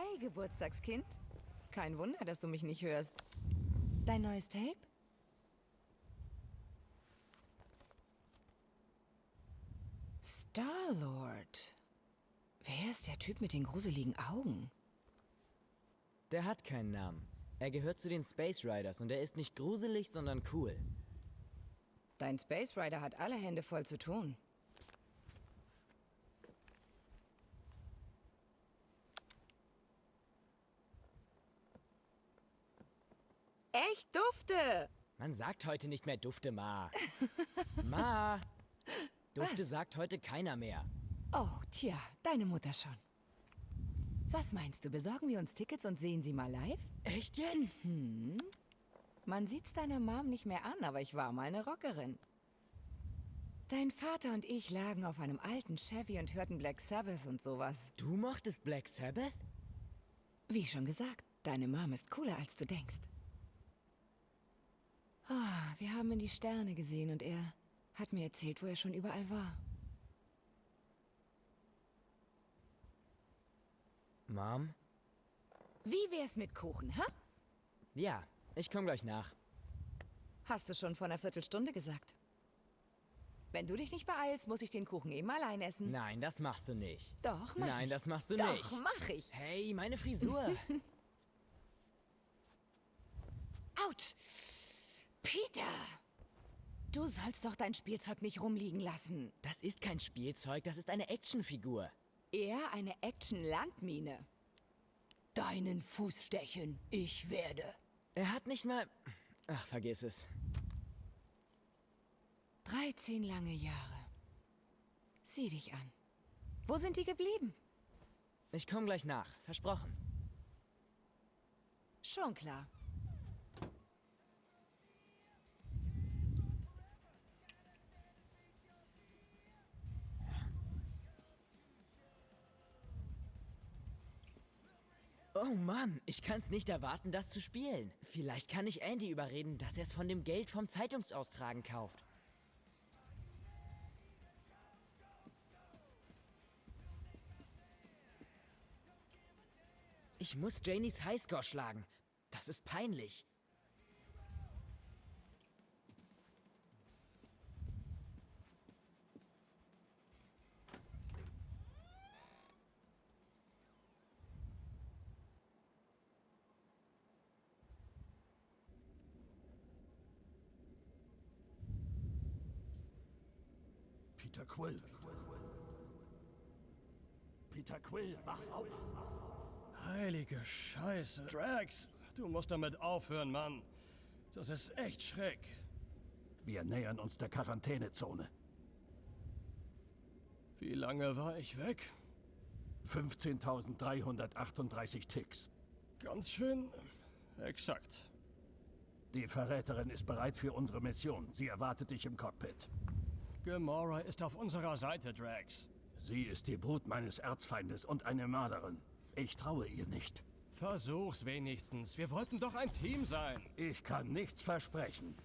Hey, Geburtstagskind. Kein Wunder, dass du mich nicht hörst. Dein neues Tape? Star-Lord. Wer ist der Typ mit den gruseligen Augen? Der hat keinen Namen. Er gehört zu den Space Riders und er ist nicht gruselig, sondern cool. Dein Space Rider hat alle Hände voll zu tun. Echt Dufte! Man sagt heute nicht mehr Dufte, Ma. Ma! Dufte Was? sagt heute keiner mehr. Oh, tja, deine Mutter schon. Was meinst du, besorgen wir uns Tickets und sehen sie mal live? Echt jetzt? Man sieht's deiner Mom nicht mehr an, aber ich war mal eine Rockerin. Dein Vater und ich lagen auf einem alten Chevy und hörten Black Sabbath und sowas. Du mochtest Black Sabbath? Wie schon gesagt, deine Mom ist cooler, als du denkst. Ah, wir haben in die Sterne gesehen und er hat mir erzählt, wo er schon überall war. Mom? Wie wär's mit Kuchen, ha? Ja, ich komm gleich nach. Hast du schon vor einer Viertelstunde gesagt. Wenn du dich nicht beeilst, muss ich den Kuchen eben allein essen. Nein, das machst du nicht. Doch, mach ich. Nein, das machst du Doch, nicht. mach ich. Hey, meine Frisur. Autsch! Peter! Du sollst doch dein Spielzeug nicht rumliegen lassen. Das ist kein Spielzeug, das ist eine Actionfigur. Eher eine Action-Landmine. Deinen Fuß stechen, ich werde. Er hat nicht mal... Ach, vergiss es. 13 lange Jahre. Sieh dich an. Wo sind die geblieben? Ich komm gleich nach, versprochen. Schon klar. Oh Mann, ich kann's nicht erwarten, das zu spielen. Vielleicht kann ich Andy überreden, dass er es von dem Geld vom Zeitungsaustragen kauft. Ich muss Janies Highscore schlagen. Das ist peinlich. Peter Quill. Peter Quill, wach auf. Heilige Scheiße. Drax, du musst damit aufhören, Mann. Das ist echt schräg. Wir nähern uns der Quarantänezone. Wie lange war ich weg? 15.338 Ticks. Ganz schön exakt. Die Verräterin ist bereit für unsere Mission. Sie erwartet dich im Cockpit. Gamora ist auf unserer Seite, Drax. Sie ist die Brut meines Erzfeindes und eine Mörderin. Ich traue ihr nicht. Versuch's wenigstens. Wir wollten doch ein Team sein. Ich kann nichts versprechen.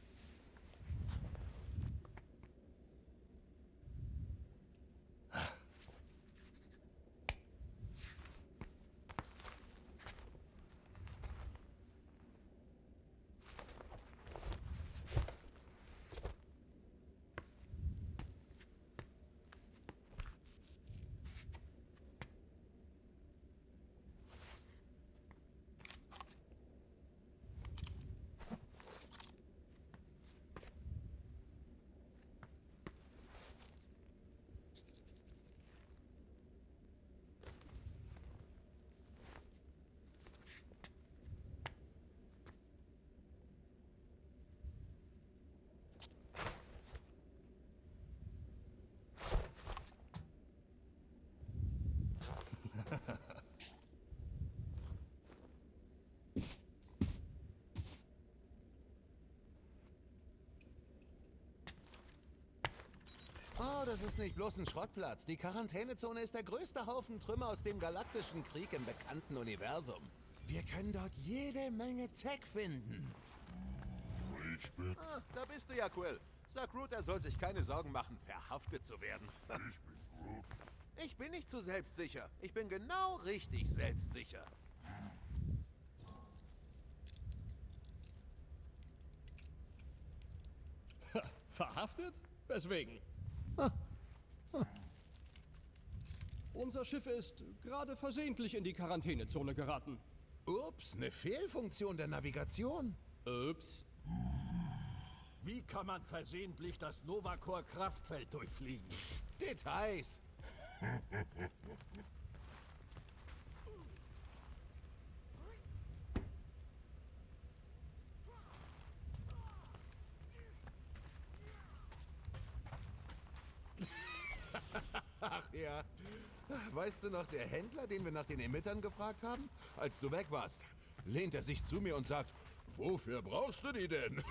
Oh, das ist nicht bloß ein Schrottplatz. Die Quarantänezone ist der größte Haufen Trümmer aus dem galaktischen Krieg im bekannten Universum. Wir können dort jede Menge Tech finden. Ich bin... Da bist du ja, Quill. Sag Groot, er soll sich keine Sorgen machen, verhaftet zu werden. Ich bin Groot. Ich bin nicht zu selbstsicher. Ich bin genau richtig selbstsicher. Verhaftet? Weswegen? Unser Schiff ist gerade versehentlich in die Quarantänezone geraten. Ups, eine Fehlfunktion der Navigation. Ups. Wie kann man versehentlich das Novacor-Kraftfeld durchfliegen? Details. Ach ja. Weißt du noch, der Händler, den wir nach den Emittern gefragt haben? Als du weg warst, lehnt er sich zu mir und sagt, wofür brauchst du die denn?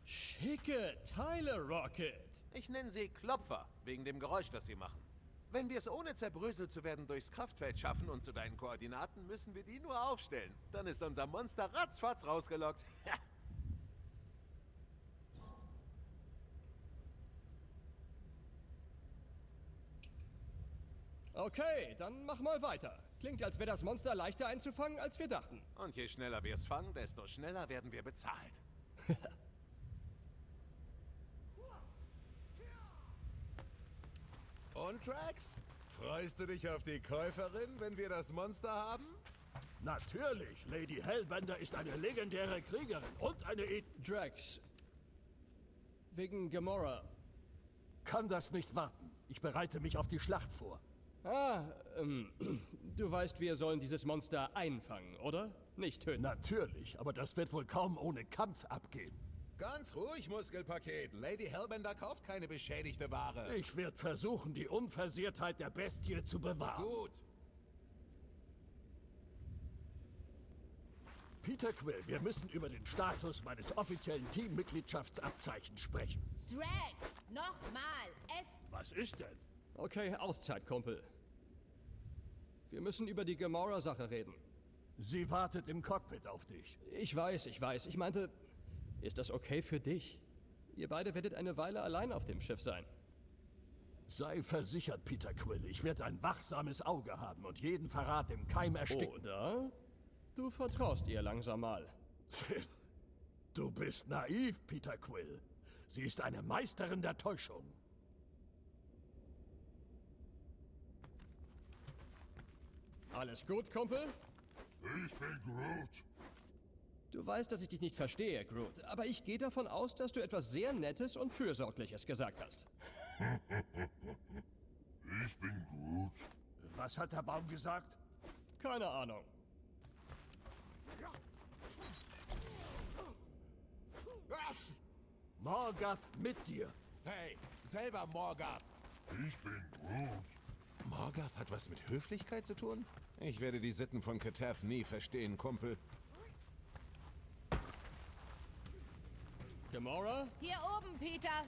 Schicke Teile, Rocket. Ich nenne sie Klopfer, wegen dem Geräusch, das sie machen. Wenn wir es ohne zerbröselt zu werden durchs Kraftfeld schaffen und zu deinen Koordinaten, müssen wir die nur aufstellen. Dann ist unser Monster ratzfatz rausgelockt. Okay, dann mach mal weiter. Klingt, als wäre das Monster leichter einzufangen, als wir dachten. Und je schneller wir es fangen, desto schneller werden wir bezahlt. Und Drax? Freust du dich auf die Käuferin, wenn wir das Monster haben? Natürlich, Lady Hellbender ist eine legendäre Kriegerin und eine Drax. Wegen Gamora. Kann das nicht warten. Ich bereite mich auf die Schlacht vor. Du weißt, wir sollen dieses Monster einfangen, oder? Nicht töten. Natürlich, aber das wird wohl kaum ohne Kampf abgehen. Ganz ruhig, Muskelpaket. Lady Hellbender kauft keine beschädigte Ware. Ich werde versuchen, die Unversehrtheit der Bestie zu bewahren. Gut. Peter Quill, wir müssen über den Status meines offiziellen Teammitgliedschaftsabzeichens sprechen. Drax, nochmal. Was ist denn? Okay, Auszeit, Kumpel. Wir müssen über die Gamora-Sache reden. Sie wartet im Cockpit auf dich. Ich weiß. Ich meinte, ist das okay für dich? Ihr beide werdet eine Weile allein auf dem Schiff sein. Sei versichert, Peter Quill, ich werde ein wachsames Auge haben und jeden Verrat im Keim ersticken. Oder? Du vertraust ihr langsam mal. Du bist naiv, Peter Quill. Sie ist eine Meisterin der Täuschung. Alles gut, Kumpel? Ich bin Groot. Du weißt, dass ich dich nicht verstehe, Groot, aber ich gehe davon aus, dass du etwas sehr Nettes und Fürsorgliches gesagt hast. Ich bin Groot. Was hat der Baum gesagt? Keine Ahnung. Morgoth mit dir. Hey, selber Morgoth. Ich bin Groot. Morgoth hat was mit Höflichkeit zu tun? Ich werde die Sitten von Katath nie verstehen, Kumpel. Gamora? Hier oben, Peter.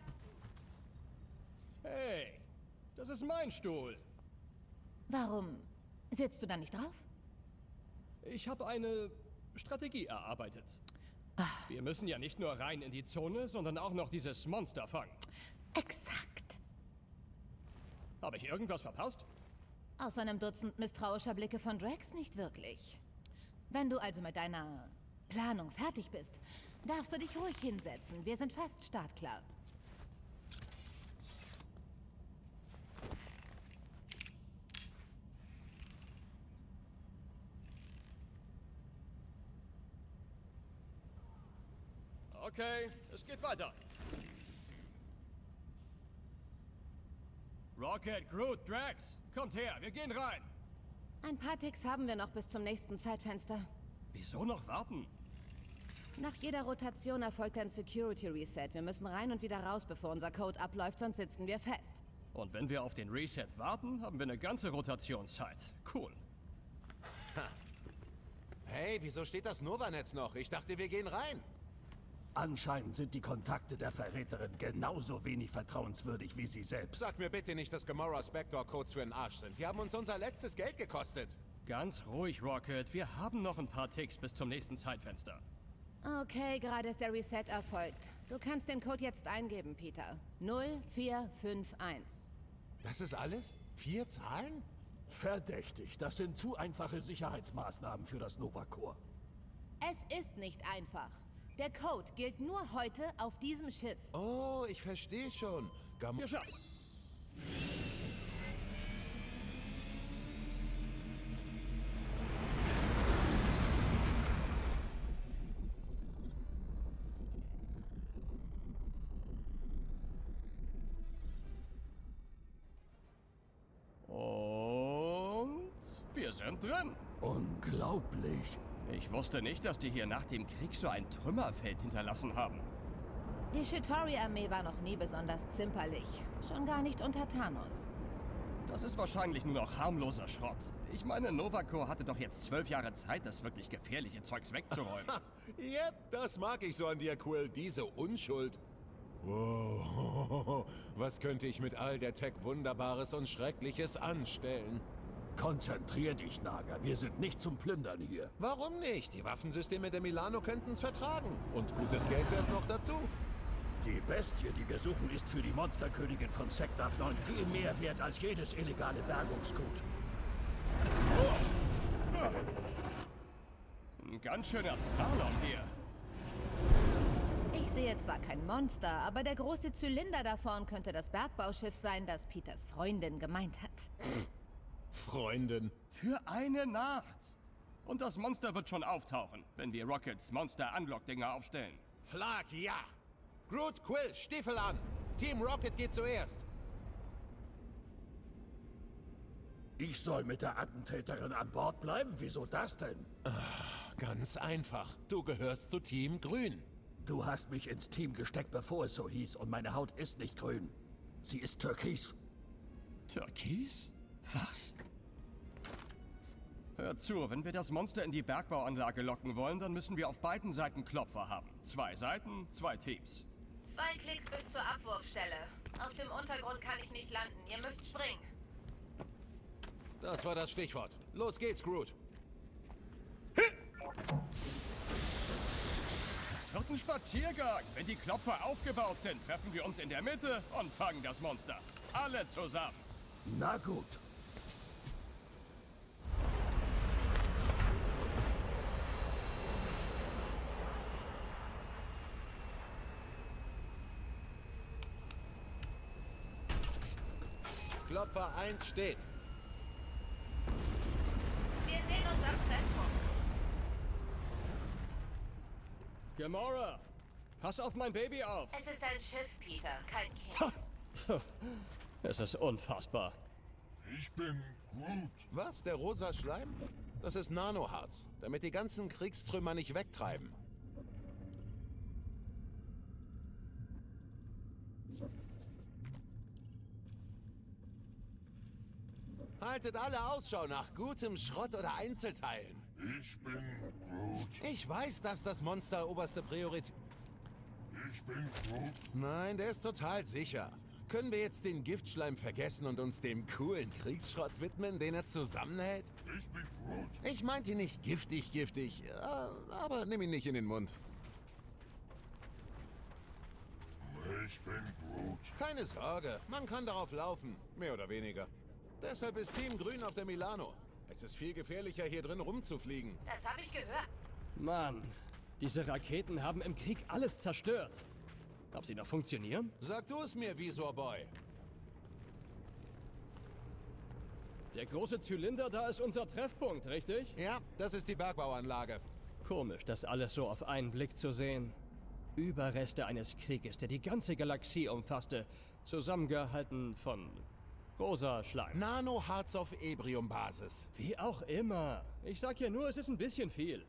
Hey, das ist mein Stuhl. Warum sitzt du da nicht drauf? Ich habe eine Strategie erarbeitet. Wir müssen ja nicht nur rein in die Zone, sondern auch noch dieses Monster fangen. Exakt. Habe ich irgendwas verpasst? Außer einem Dutzend misstrauischer Blicke von Drax nicht wirklich. Wenn du also mit deiner Planung fertig bist, darfst du dich ruhig hinsetzen. Wir sind fast startklar. Okay, es geht weiter. Rocket, Groot, Drax, kommt her, wir gehen rein. Ein paar Ticks haben wir noch bis zum nächsten Zeitfenster. Wieso noch warten? Nach jeder Rotation erfolgt ein Security Reset. Wir müssen rein und wieder raus, bevor unser Code abläuft, sonst sitzen wir fest. Und wenn wir auf den Reset warten, haben wir eine ganze Rotationszeit. Cool. Hey, wieso steht das Nova-Netz noch? Ich dachte, wir gehen rein. Anscheinend sind die Kontakte der Verräterin genauso wenig vertrauenswürdig wie sie selbst. Sag mir bitte nicht, dass Gamora Spector-Codes für den Arsch sind. Die haben uns unser letztes Geld gekostet. Ganz ruhig, Rocket. Wir haben noch ein paar Ticks bis zum nächsten Zeitfenster. Okay, gerade ist der Reset erfolgt. Du kannst den Code jetzt eingeben, Peter. 0451. Das ist alles? 4 Zahlen? Verdächtig. Das sind zu einfache Sicherheitsmaßnahmen für das Nova Corps. Es ist nicht einfach. Der Code gilt nur heute auf diesem Schiff. Oh, ich verstehe schon. Geschafft. Und wir sind drin. Unglaublich. Ich wusste nicht, dass die hier nach dem Krieg so ein Trümmerfeld hinterlassen haben. Die Chitauri-Armee war noch nie besonders zimperlich. Schon gar nicht unter Thanos. Das ist wahrscheinlich nur noch harmloser Schrott. Ich meine, Nova Corps hatte doch jetzt 12 Jahre Zeit, das wirklich gefährliche Zeugs wegzuräumen. Yep, das mag ich so an dir, Quill. Diese Unschuld. Wow, was könnte ich mit all der Tech Wunderbares und Schreckliches anstellen? Konzentrier dich, Naga. Wir sind nicht zum Plündern hier. Warum nicht? Die Waffensysteme der Milano könnten es vertragen. Und gutes Geld wär's noch dazu. Die Bestie, die wir suchen, ist für die Monsterkönigin von Seknaf 9 viel mehr wert als jedes illegale Bergungsgut. Ein ganz schöner Slalom hier. Ich sehe zwar kein Monster, aber der große Zylinder da vorn könnte das Bergbauschiff sein, das Peters Freundin gemeint hat. Freundin. Für eine Nacht. Und das Monster wird schon auftauchen, wenn wir Rockets Monster-Unlock-Dinger aufstellen. Flag, ja. Groot, Quill, Stiefel an. Team Rocket geht zuerst. Ich soll mit der Attentäterin an Bord bleiben? Wieso das denn? Ganz einfach. Du gehörst zu Team Grün. Du hast mich ins Team gesteckt, bevor es so hieß, und meine Haut ist nicht grün. Sie ist türkis. Türkis? Was? Hör zu, wenn wir das Monster in die Bergbauanlage locken wollen, dann müssen wir auf beiden Seiten Klopfer haben. 2 Seiten, 2 Teams. 2 Klicks bis zur Abwurfstelle. Auf dem Untergrund kann ich nicht landen. Ihr müsst springen. Das war das Stichwort. Los geht's, Groot. Es wird ein Spaziergang. Wenn die Klopfer aufgebaut sind, treffen wir uns in der Mitte und fangen das Monster. Alle zusammen. Na gut. Klopfer 1 steht. Wir sehen uns am Treffpunkt. Gamora, pass auf mein Baby auf. Es ist ein Schiff, Peter, kein Kind. Es ist unfassbar. Ich bin Groot. Was, der rosa Schleim? Das ist Nanoharz, damit die ganzen Kriegstrümmer nicht wegtreiben. Haltet alle Ausschau nach gutem Schrott oder Einzelteilen. Ich bin Groot. Ich weiß, dass das Monster oberste Priorität... Ich bin Groot. Nein, der ist total sicher. Können wir jetzt den Giftschleim vergessen und uns dem coolen Kriegsschrott widmen, den er zusammenhält? Ich bin Groot. Ich meinte nicht giftig, aber nimm ihn nicht in den Mund. Ich bin Groot. Keine Sorge, man kann darauf laufen, mehr oder weniger. Deshalb ist Team Grün auf der Milano. Es ist viel gefährlicher, hier drin rumzufliegen. Das habe ich gehört. Mann, diese Raketen haben im Krieg alles zerstört. Ob sie noch funktionieren? Sag du es mir, Visorboy. Der große Zylinder da ist unser Treffpunkt, richtig? Ja, das ist die Bergbauanlage. Komisch, das alles so auf einen Blick zu sehen. Überreste eines Krieges, der die ganze Galaxie umfasste, zusammengehalten von rosa Schleim. Nanoharz auf Ebrium-Basis. Wie auch immer. Ich sag ja nur, es ist ein bisschen viel.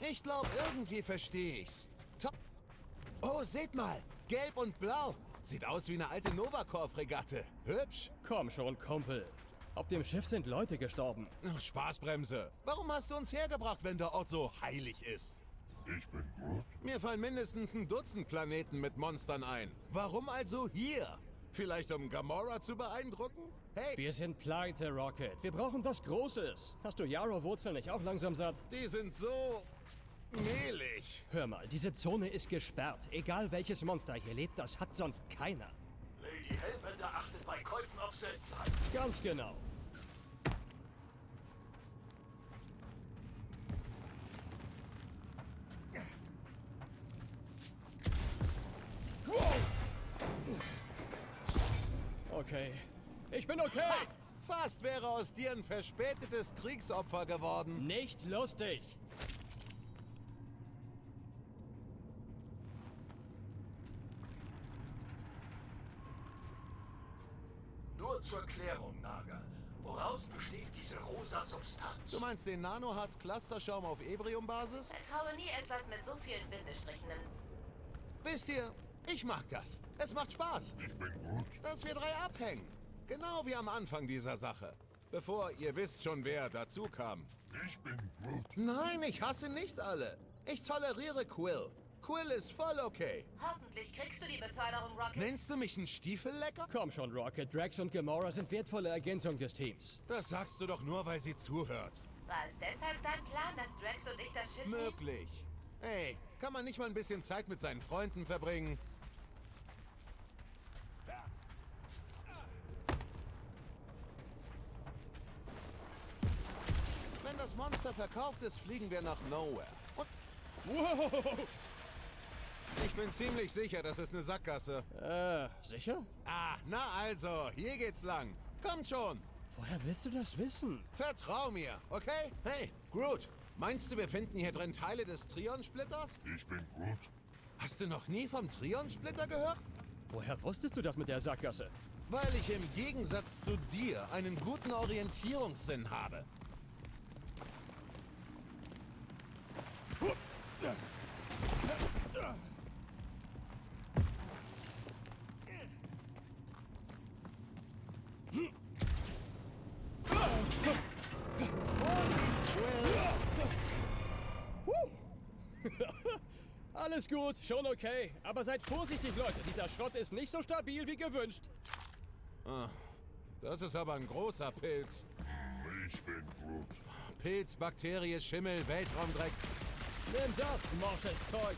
Ich glaube, irgendwie verstehe ich's. Oh, seht mal, gelb und blau. Sieht aus wie eine alte Nova-Corps-Fregatte. Hübsch. Komm schon, Kumpel. Auf dem Schiff sind Leute gestorben. Ach, Spaßbremse. Warum hast du uns hergebracht, wenn der Ort so heilig ist? Ich bin Groot. Mir fallen mindestens ein Dutzend Planeten mit Monstern ein. Warum also hier? Vielleicht um Gamora zu beeindrucken? Hey, Wir sind pleite, Rocket. Wir brauchen was Großes. Hast du Yarrow-Wurzeln nicht auch langsam satt? die sind so mehlig. Hör mal, diese Zone ist gesperrt. Egal welches Monster hier lebt, das hat sonst keiner. Lady Hellbender achtet bei Käufen auf Seltenheit. Ganz genau. Okay. Ich bin okay. Ha! Fast wäre aus dir ein verspätetes Kriegsopfer geworden. Nicht lustig. Nur zur Klärung, Naga. Woraus besteht diese rosa Substanz? Du meinst den Nanoharz-Clusterschaum auf Ebrium-Basis? Vertraue nie etwas mit so vielen Bindestrichen. Wisst ihr, ich mag das. Es macht Spaß, Ich bin Groot. dass wir drei abhängen. Genau wie am Anfang dieser Sache. Bevor ihr wisst schon, wer dazu kam. Ich bin Groot. Nein, ich hasse nicht alle. Ich toleriere Quill. Quill ist voll okay. Hoffentlich kriegst du die Beförderung, Rocket. Nennst du mich einen Stiefellecker? Komm schon, Rocket. Drax und Gamora sind wertvolle Ergänzung des Teams. Das sagst du doch nur, weil sie zuhört. War es deshalb dein Plan, dass Drax und ich das Schiff... Möglich. Ey, kann man nicht mal ein bisschen Zeit mit seinen Freunden verbringen? Wenn das Monster verkauft ist, fliegen wir nach Nowhere. Und Wow! ich bin ziemlich sicher, das ist eine Sackgasse. Sicher? Ah, na also, hier geht's lang. Kommt schon. Woher willst du das wissen? Vertrau mir, okay? Hey, Groot, meinst du, wir finden hier drin Teile des Trion-Splitters? Ich bin Groot. Hast du noch nie vom Trion-Splitter gehört? Woher wusstest du das mit der Sackgasse? Weil ich im Gegensatz zu dir einen guten Orientierungssinn habe. Vorsicht, Quill! Alles gut, schon okay. Aber seid vorsichtig, Leute. Dieser Schrott ist nicht so stabil wie gewünscht. Das ist aber ein großer Pilz. Ich bin Groot. Pilz, Bakterie, Schimmel, Weltraumdreck. Nimm das, morsches Zeug.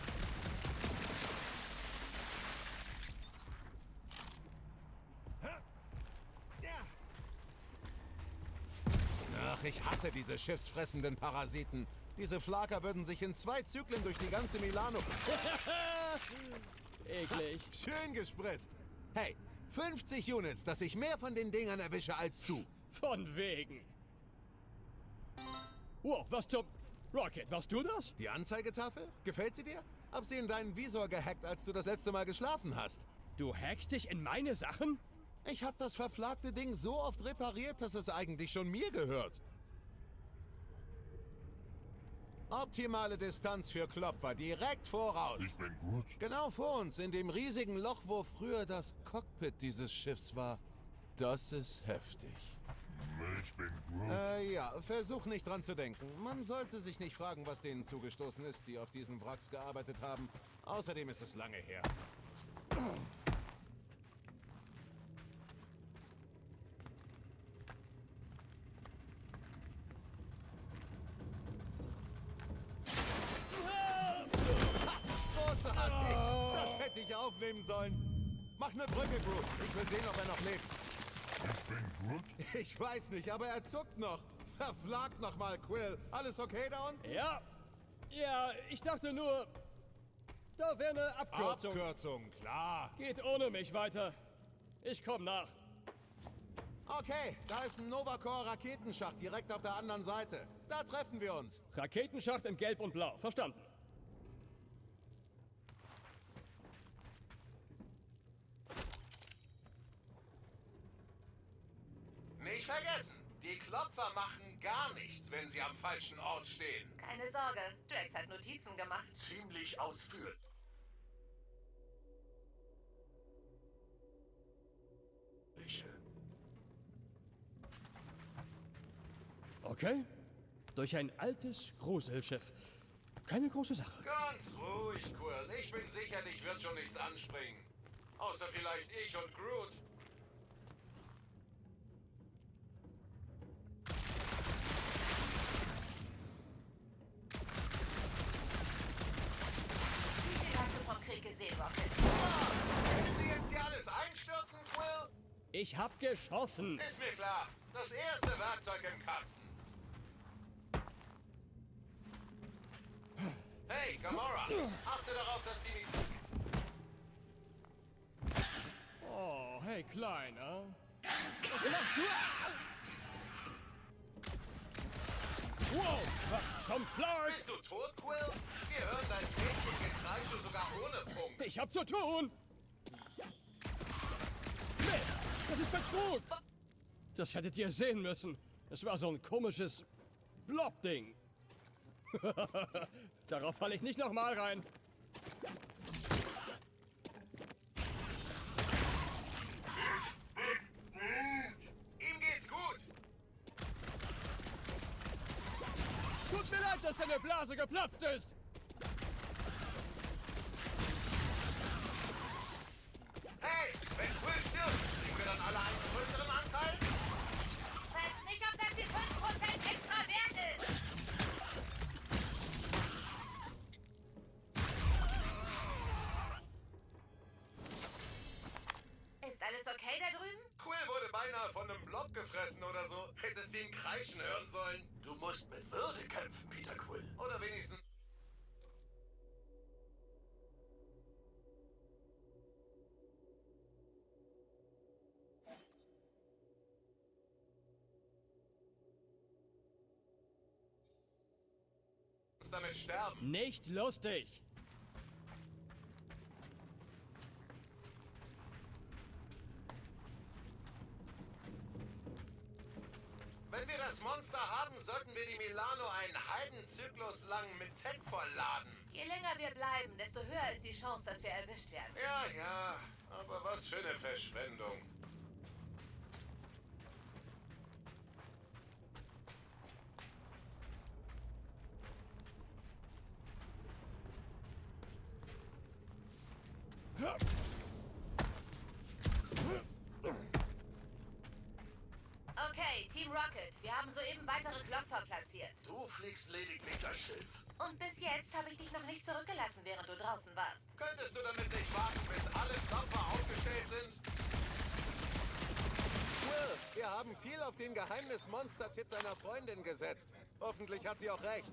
Ach, ich hasse diese schiffsfressenden Parasiten. Diese Flaker würden sich in 2 Zyklen durch die ganze Milano... Eklig. Schön gespritzt. Hey, 50 Units, dass ich mehr von den Dingern erwische als du. Von wegen. Wow, was zum... Rocket, warst du das? Die Anzeigetafel? Gefällt sie dir? Hab sie in deinen Visor gehackt, als du das letzte Mal geschlafen hast. Du hackst dich in meine Sachen? Ich hab das verflagte Ding so oft repariert, dass es eigentlich schon mir gehört. Optimale Distanz für Klopfer, direkt voraus. Ich bin Groot. Genau vor uns, in dem riesigen Loch, wo früher das Cockpit dieses Schiffs war. Das ist heftig. Ich bin Groot. Ja, versuch nicht dran zu denken. Man sollte sich nicht fragen, was denen zugestoßen ist, die auf diesen Wracks gearbeitet haben. Außerdem ist es lange her. Großartig! Das hätte ich aufnehmen sollen. Mach eine Brücke, Groot. Ich will sehen, ob er noch lebt. Ich bin Groot. Ich weiß nicht, aber er zuckt noch. Verflagt noch mal, Quill. Alles okay da unten? Ja. Ja, ich dachte nur... Da wäre eine Abkürzung. Abkürzung, klar. Geht ohne mich weiter. Ich komm nach. Okay, da ist ein Novacore-Raketenschacht direkt auf der anderen Seite. Da treffen wir uns. Raketenschacht in Gelb und Blau. Verstanden. Nicht vergessen, die Klopfer machen gar nichts, wenn sie am falschen Ort stehen. Keine Sorge, Drax hat Notizen gemacht. Ziemlich ausführlich. Okay. Durch ein altes Gruselschiff. Keine große Sache. Ganz ruhig, Quill. Ich bin sicher, dich wird schon nichts anspringen. Außer vielleicht ich und Groot. Ich hab geschossen. Ist mir klar. Das erste Werkzeug im Kasten. Hey, Gamora. Achte darauf, dass die nicht... Oh, hey, Kleiner. Was machst du? Wow, was zum Flark? Bist du tot, Quill? Wir hören dein Mädchengekreische sogar ohne Funk. Ich hab zu tun. Mist, das ist Betrug. Das hättet ihr sehen müssen. Es war so ein komisches Blob-Ding. Darauf falle ich nicht nochmal rein. Ihm geht's gut. Tut mir leid, dass deine Blase geplatzt ist. Hey, wenn Quill stirbt, kriegen wir dann alle einen größeren Anteil? Weiß nicht, ob das die 5% extra wert ist. Ist alles okay da drüben? Quill wurde beinahe von einem Blob gefressen oder so. Hättest ihn kreischen hören sollen. Du musst mit Würde kämpfen, Peter Quill. Oder wenigstens... damit sterben. Nicht lustig. Wenn wir das Monster haben, sollten wir die Milano einen halben Zyklus lang mit Tech vollladen. Je länger wir bleiben, desto höher ist die Chance, dass wir erwischt werden. Ja, ja, aber was für eine Verschwendung. Okay, Team Rocket, wir haben soeben weitere Klopfer platziert. Du fliegst lediglich das Schiff. Und bis jetzt habe ich dich noch nicht zurückgelassen, während du draußen warst. Könntest du damit nicht warten, bis alle Klopfer aufgestellt sind? Quill, wir haben viel auf den Geheimnis-Monster-Tipp deiner Freundin gesetzt. Hoffentlich hat sie auch recht.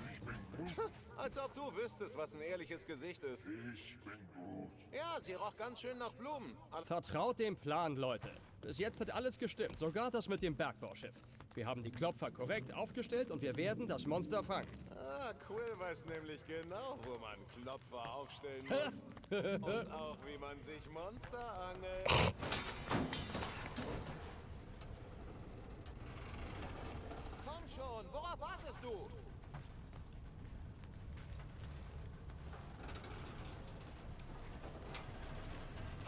Als ob du wüsstest, was ein ehrliches Gesicht ist. Ich bin Groot. Ja, sie roch ganz schön nach Blumen. Vertraut dem Plan, Leute. Bis jetzt hat alles gestimmt, sogar das mit dem Bergbauschiff. Wir haben die Klopfer korrekt aufgestellt und wir werden das Monster fangen. Ah, Quill weiß nämlich genau, wo man Klopfer aufstellen muss. Und auch, wie man sich Monster angelt. Komm schon, worauf wartest du?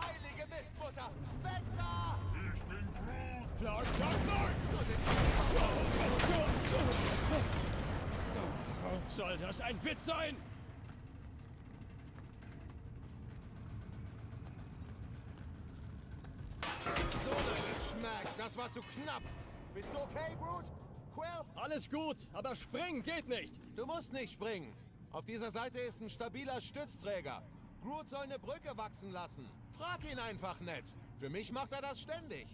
Heilige Mistmutter! Weg da! Ich bin Groot. Flark, Flark, Flark! Soll das ein Witz sein? So, das schmeckt. Das war zu knapp. Bist du okay, Groot? Quill? Alles gut, aber springen geht nicht. Du musst nicht springen. Auf dieser Seite ist ein stabiler Stützträger. Groot soll eine Brücke wachsen lassen. Frag ihn einfach nett. Für mich macht er das ständig.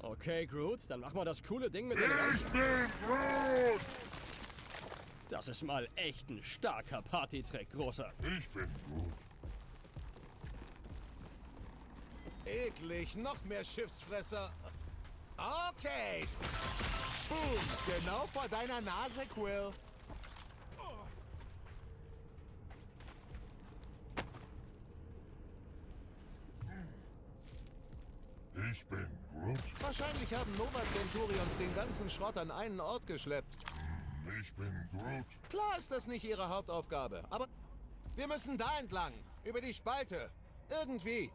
Okay, Groot, dann machen wir das coole Ding mit den Rechten. Ich bin Groot! Das ist mal echt ein starker Partytrick, Großer. Ich bin Groot. Eklig, noch mehr Schiffsfresser. Okay. Boom, genau vor deiner Nase, Quill. Ich bin Groot. Wahrscheinlich haben Nova Centurions den ganzen Schrott an einen Ort geschleppt. Ich bin Groot. Klar ist das nicht ihre Hauptaufgabe, aber wir müssen da entlang, über die Spalte. Irgendwie.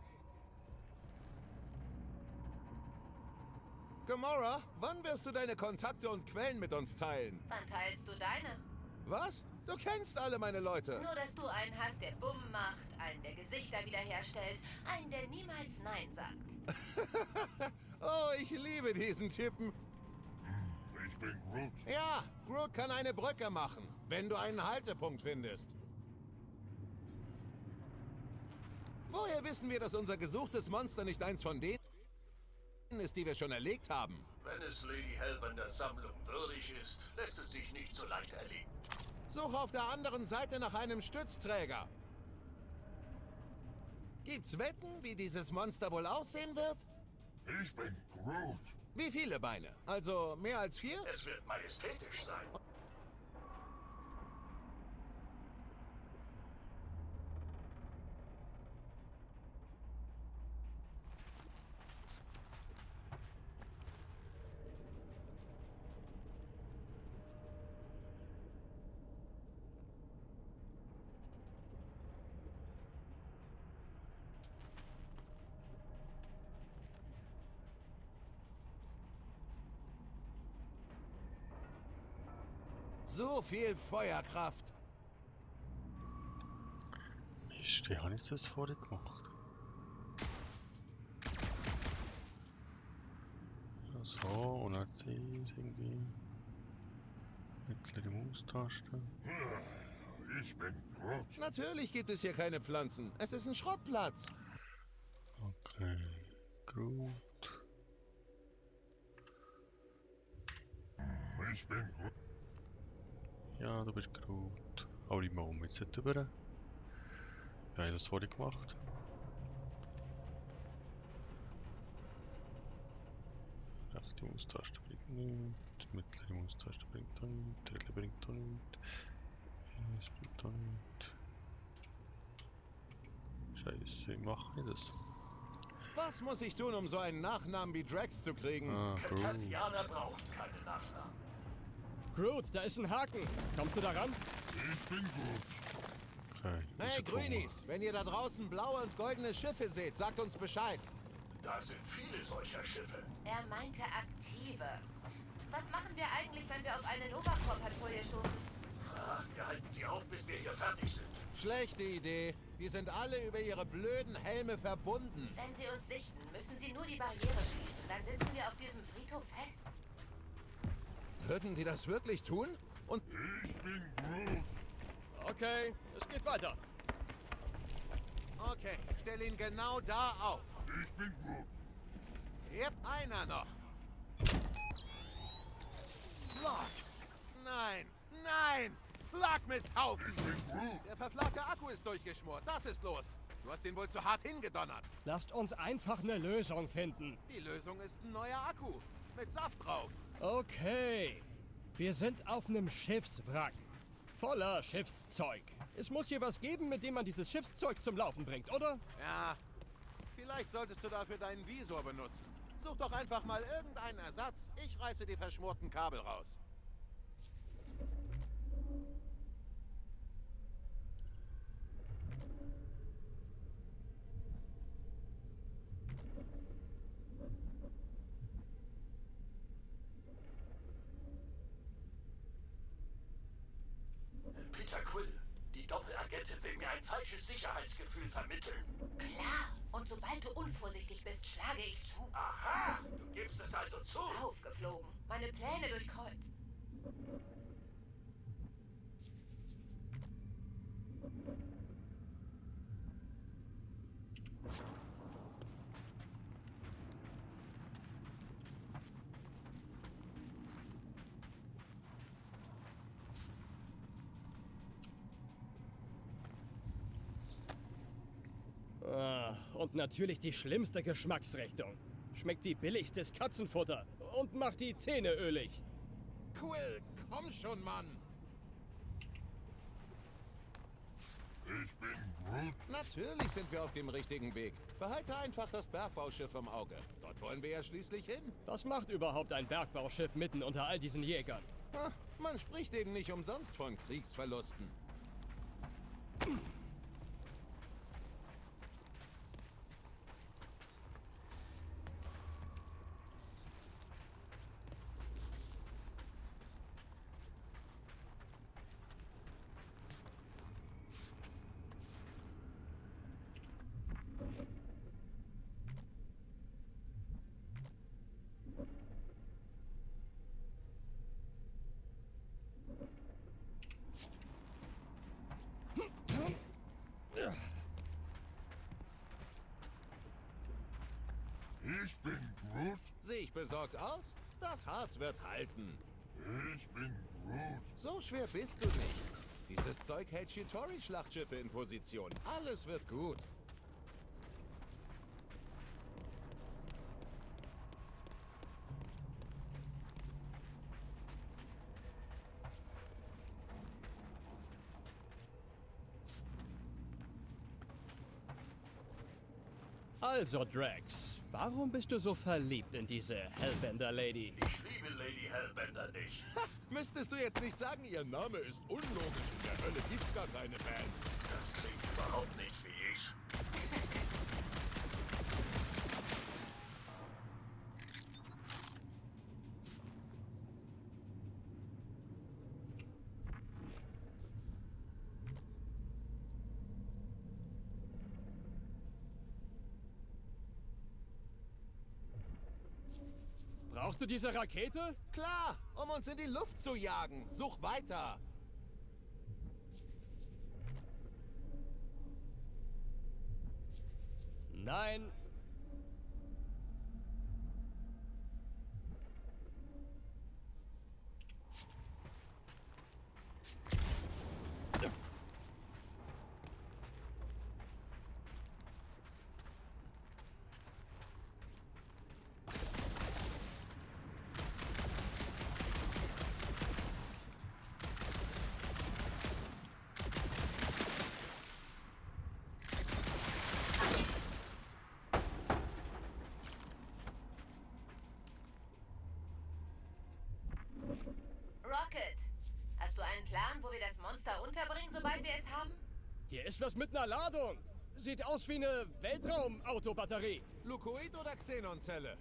Gamora, wann wirst du deine Kontakte und Quellen mit uns teilen? Wann teilst du deine? Was? Du kennst alle meine Leute. Nur, dass du einen hast, der Bumm macht, einen, der Gesichter wiederherstellt, einen, der niemals Nein sagt. Oh, ich liebe diesen Typen. Ich bin Groot. Ja, Groot kann eine Brücke machen, wenn du einen Haltepunkt findest. Woher wissen wir, dass unser gesuchtes Monster nicht eins von denen ist, die wir schon erlegt haben? Wenn es Lady Hellbenders Sammlung würdig ist, lässt es sich nicht so leicht erlegen. Suche auf der anderen Seite nach einem Stützträger. Gibt's Wetten, wie dieses Monster wohl aussehen wird? Ich bin Groot. Wie viele Beine? Also mehr als 4? Es wird majestätisch sein. So viel Feuerkraft. Mist, wie habe ich das vorher gemacht? Ja, so, und dann irgendwie mittlere Maustaste. Ich bin Groot. Natürlich gibt es hier keine Pflanzen. Es ist ein Schrottplatz. Okay, Groot. Ich bin Groot. Ja, du bist Groot. Aber ich mache jetzt nicht rüber. Wie habe ich das vorher gemacht? Rechte Maustaste bringt nichts, mittlere Maustaste bringt auch nichts, rechte bringt auch nichts, es bringt auch nichts. Scheiße, wie mache ich das? Was muss ich tun, um so einen Nachnamen wie Drax zu kriegen? Ah, Groot. Tatjana brauchen keine Nachnamen. Groot, da ist ein Haken. Kommst du da ran? Ich bin Groot. Okay, Hey Grünis, wenn ihr da draußen blaue und goldene Schiffe seht, sagt uns Bescheid. Da sind viele solcher Schiffe. Er meinte aktive. Was machen wir eigentlich, wenn wir auf eine Nova-Corps-Patrouille stoßen? Ach, wir halten sie auf, bis wir hier fertig sind. Schlechte Idee. Die sind alle über ihre blöden Helme verbunden. Wenn sie uns sichten, müssen sie nur die Barriere schließen. Dann sitzen wir auf diesem Friedhof fest. Würden die das wirklich tun? Und Ich bin Groot. Okay, es geht weiter. okay, stell ihn genau da auf. Ich bin Groot. Yep, einer noch. Flock! Nein, nein! Flakmisthaufen! Ich bin Groot. Der verflagte Akku ist durchgeschmort. Das ist los. Du hast ihn wohl zu hart hingedonnert. Lasst uns einfach eine Lösung finden. Die Lösung ist ein neuer Akku. Mit Saft drauf. Okay. Wir sind auf einem Schiffswrack. Voller Schiffszeug. Es muss hier was geben, mit dem man dieses Schiffszeug zum Laufen bringt, oder? Ja, vielleicht solltest du dafür deinen Visor benutzen. Such doch einfach mal irgendeinen Ersatz. Ich reiße die verschmorten Kabel raus. Peter Quill, die Doppelagentin will mir ein falsches Sicherheitsgefühl vermitteln. Klar. Und sobald du unvorsichtig bist, schlage ich zu. Aha, du gibst es also zu. Aufgeflogen. Meine Pläne durchkreuzt. Und natürlich die schlimmste Geschmacksrichtung. Schmeckt wie billigstes Katzenfutter und macht die Zähne ölig. Quill, komm schon, Mann! Ich bin Groot. Natürlich sind wir auf dem richtigen Weg. Behalte einfach das Bergbauschiff im Auge. Dort wollen wir ja schließlich hin. Was macht überhaupt ein Bergbauschiff mitten unter all diesen Jägern? Man spricht eben nicht umsonst von Kriegsverlusten. Ich bin Groot. Sehe ich besorgt aus? Das Harz wird halten. Ich bin Groot. So schwer bist du nicht. Dieses Zeug hält Chitauri-Schlachtschiffe in Position. Alles wird gut. Also, Drax, warum bist du so verliebt in diese Hellbender-Lady? Ich liebe Lady Hellbender nicht. Müsstest du jetzt nicht sagen, ihr Name ist unlogisch. In der Hölle gibt's gar keine Fans. Das klingt überhaupt nicht wie ich. Brauchst du diese Rakete? Klar, um uns in die Luft zu jagen. Such weiter. Nein. Rocket, hast du einen Plan, wo wir das Monster unterbringen, sobald wir es haben? Hier ist was mit einer Ladung. Sieht aus wie eine Weltraumautobatterie. Lukoid oder Xenonzelle?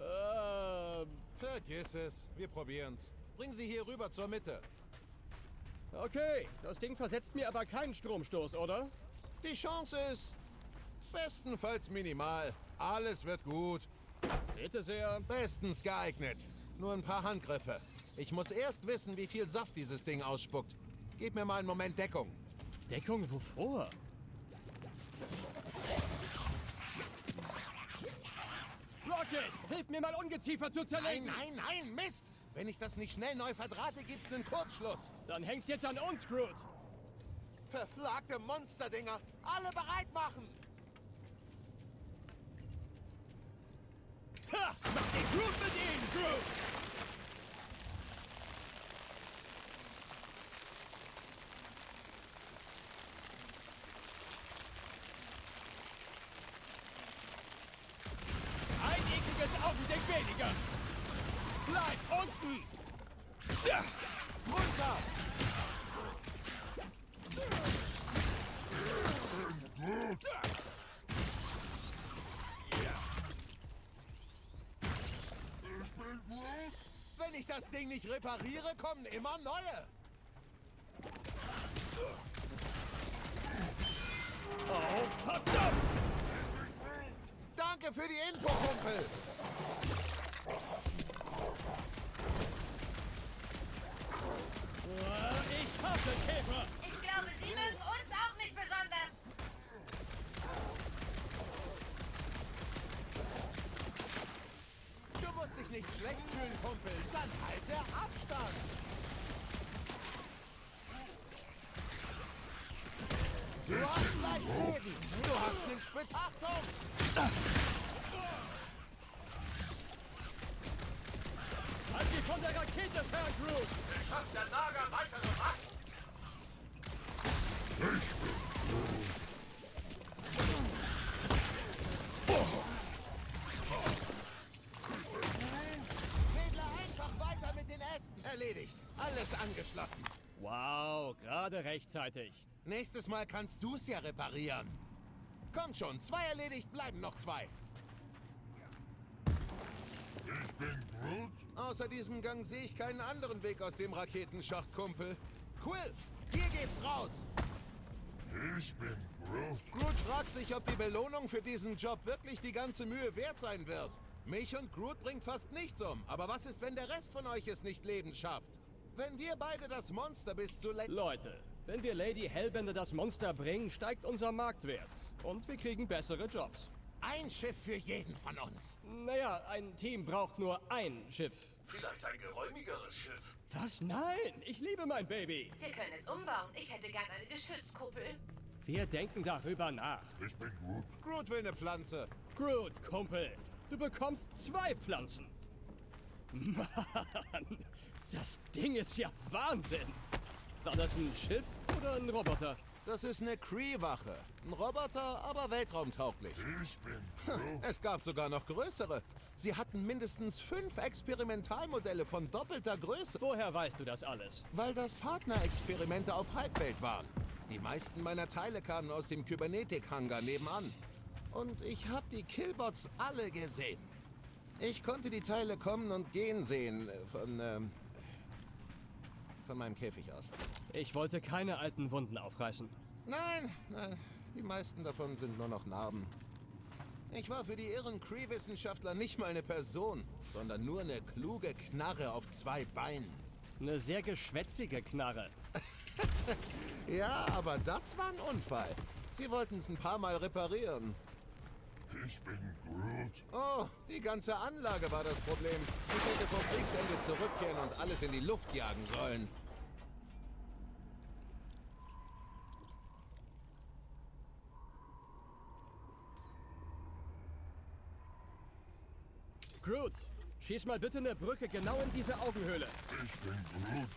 Vergiss es. Wir probieren's. Bring sie hier rüber zur Mitte. Okay, das Ding versetzt mir aber keinen Stromstoß, oder? Die Chance ist bestenfalls minimal. Alles wird gut. Bitte sehr. Bestens geeignet. Nur ein paar Handgriffe. Ich muss erst wissen, wie viel Saft dieses Ding ausspuckt. Gib mir mal einen Moment Deckung. Deckung wovor? Rocket, hilf mir mal Ungeziefer zu Nein, zerlegen. nein, nein, Mist! Wenn ich das nicht schnell neu verdrahte, gibt's einen Kurzschluss. Dann hängt's jetzt an uns, Groot. Verflagte Monsterdinger! Alle bereit machen! Ha! Mach den Groot mit ihnen, Groot! Ein ekliges Augenblick weniger! Bleib unten! Ja! Runter! Wenn ich das Ding nicht repariere, kommen immer neue. Oh, verdammt! Danke für die Info, Kumpel. Ich hasse Käfer! Ich glaube, sie mögen uns auch nicht besonders. Du musst dich nicht schlecht fühlen, Kumpel. Dann halte Abstand. Du hast gleich reden. Du hast einen Spitz. Achtung! Halt dich von der Rakete fern, Groot! Schafft der Lager weitere Macht? Wedler, einfach weiter mit den Ästen. Erledigt. Alles angeschlossen. Wow, gerade rechtzeitig. Nächstes Mal kannst du's ja reparieren. Kommt schon, 2 erledigt, bleiben noch 2. Ich bin Groot. Außer diesem Gang sehe ich keinen anderen Weg aus dem Raketenschacht, Kumpel. Quill, hier geht's raus. Ich bin Groot. Groot fragt sich, ob die Belohnung für diesen Job wirklich die ganze Mühe wert sein wird. Mich und Groot bringt fast nichts um. Aber was ist, wenn der Rest von euch es nicht lebend schafft? Wenn wir beide das Monster bis zu Leute, wenn wir Lady Hellbender das Monster bringen, steigt unser Marktwert. Und wir kriegen bessere Jobs. Ein Schiff für jeden von uns. Naja, ein Team braucht nur ein Schiff. Vielleicht ein geräumigeres Schiff. Was? Nein, ich liebe mein Baby. Wir können es umbauen. Ich hätte gern eine Geschützkuppel. Wir denken darüber nach. Ich bin Groot. Groot will eine Pflanze. Groot, Kumpel, du bekommst 2 Pflanzen. Mann, das Ding ist ja Wahnsinn. War das ein Schiff oder ein Roboter? Das ist eine Kree-Wache. Ein Roboter, aber weltraumtauglich. Ich bin Groot. Es gab sogar noch größere. Sie hatten mindestens 5 Experimentalmodelle von doppelter Größe. Woher weißt du das alles? Weil das Partnerexperimente auf Halbwelt waren. Die meisten meiner Teile kamen aus dem Kybernetik-Hangar nebenan. Und ich habe die Killbots alle gesehen. Ich konnte die Teile kommen und gehen sehen. Von meinem Käfig aus. Ich wollte keine alten Wunden aufreißen. Nein, die meisten davon sind nur noch Narben. Ich war für die irren Kree-Wissenschaftler nicht mal eine Person, sondern nur eine kluge Knarre auf 2 Beinen. Eine sehr geschwätzige Knarre. Ja, aber das war ein Unfall. Sie wollten es ein paar Mal reparieren. Ich bin Groot. Oh, die ganze Anlage war das Problem. Ich hätte vor Kriegsende zurückkehren und alles in die Luft jagen sollen. Groot, schieß mal bitte eine Brücke genau in diese Augenhöhle. Ich bin Groot.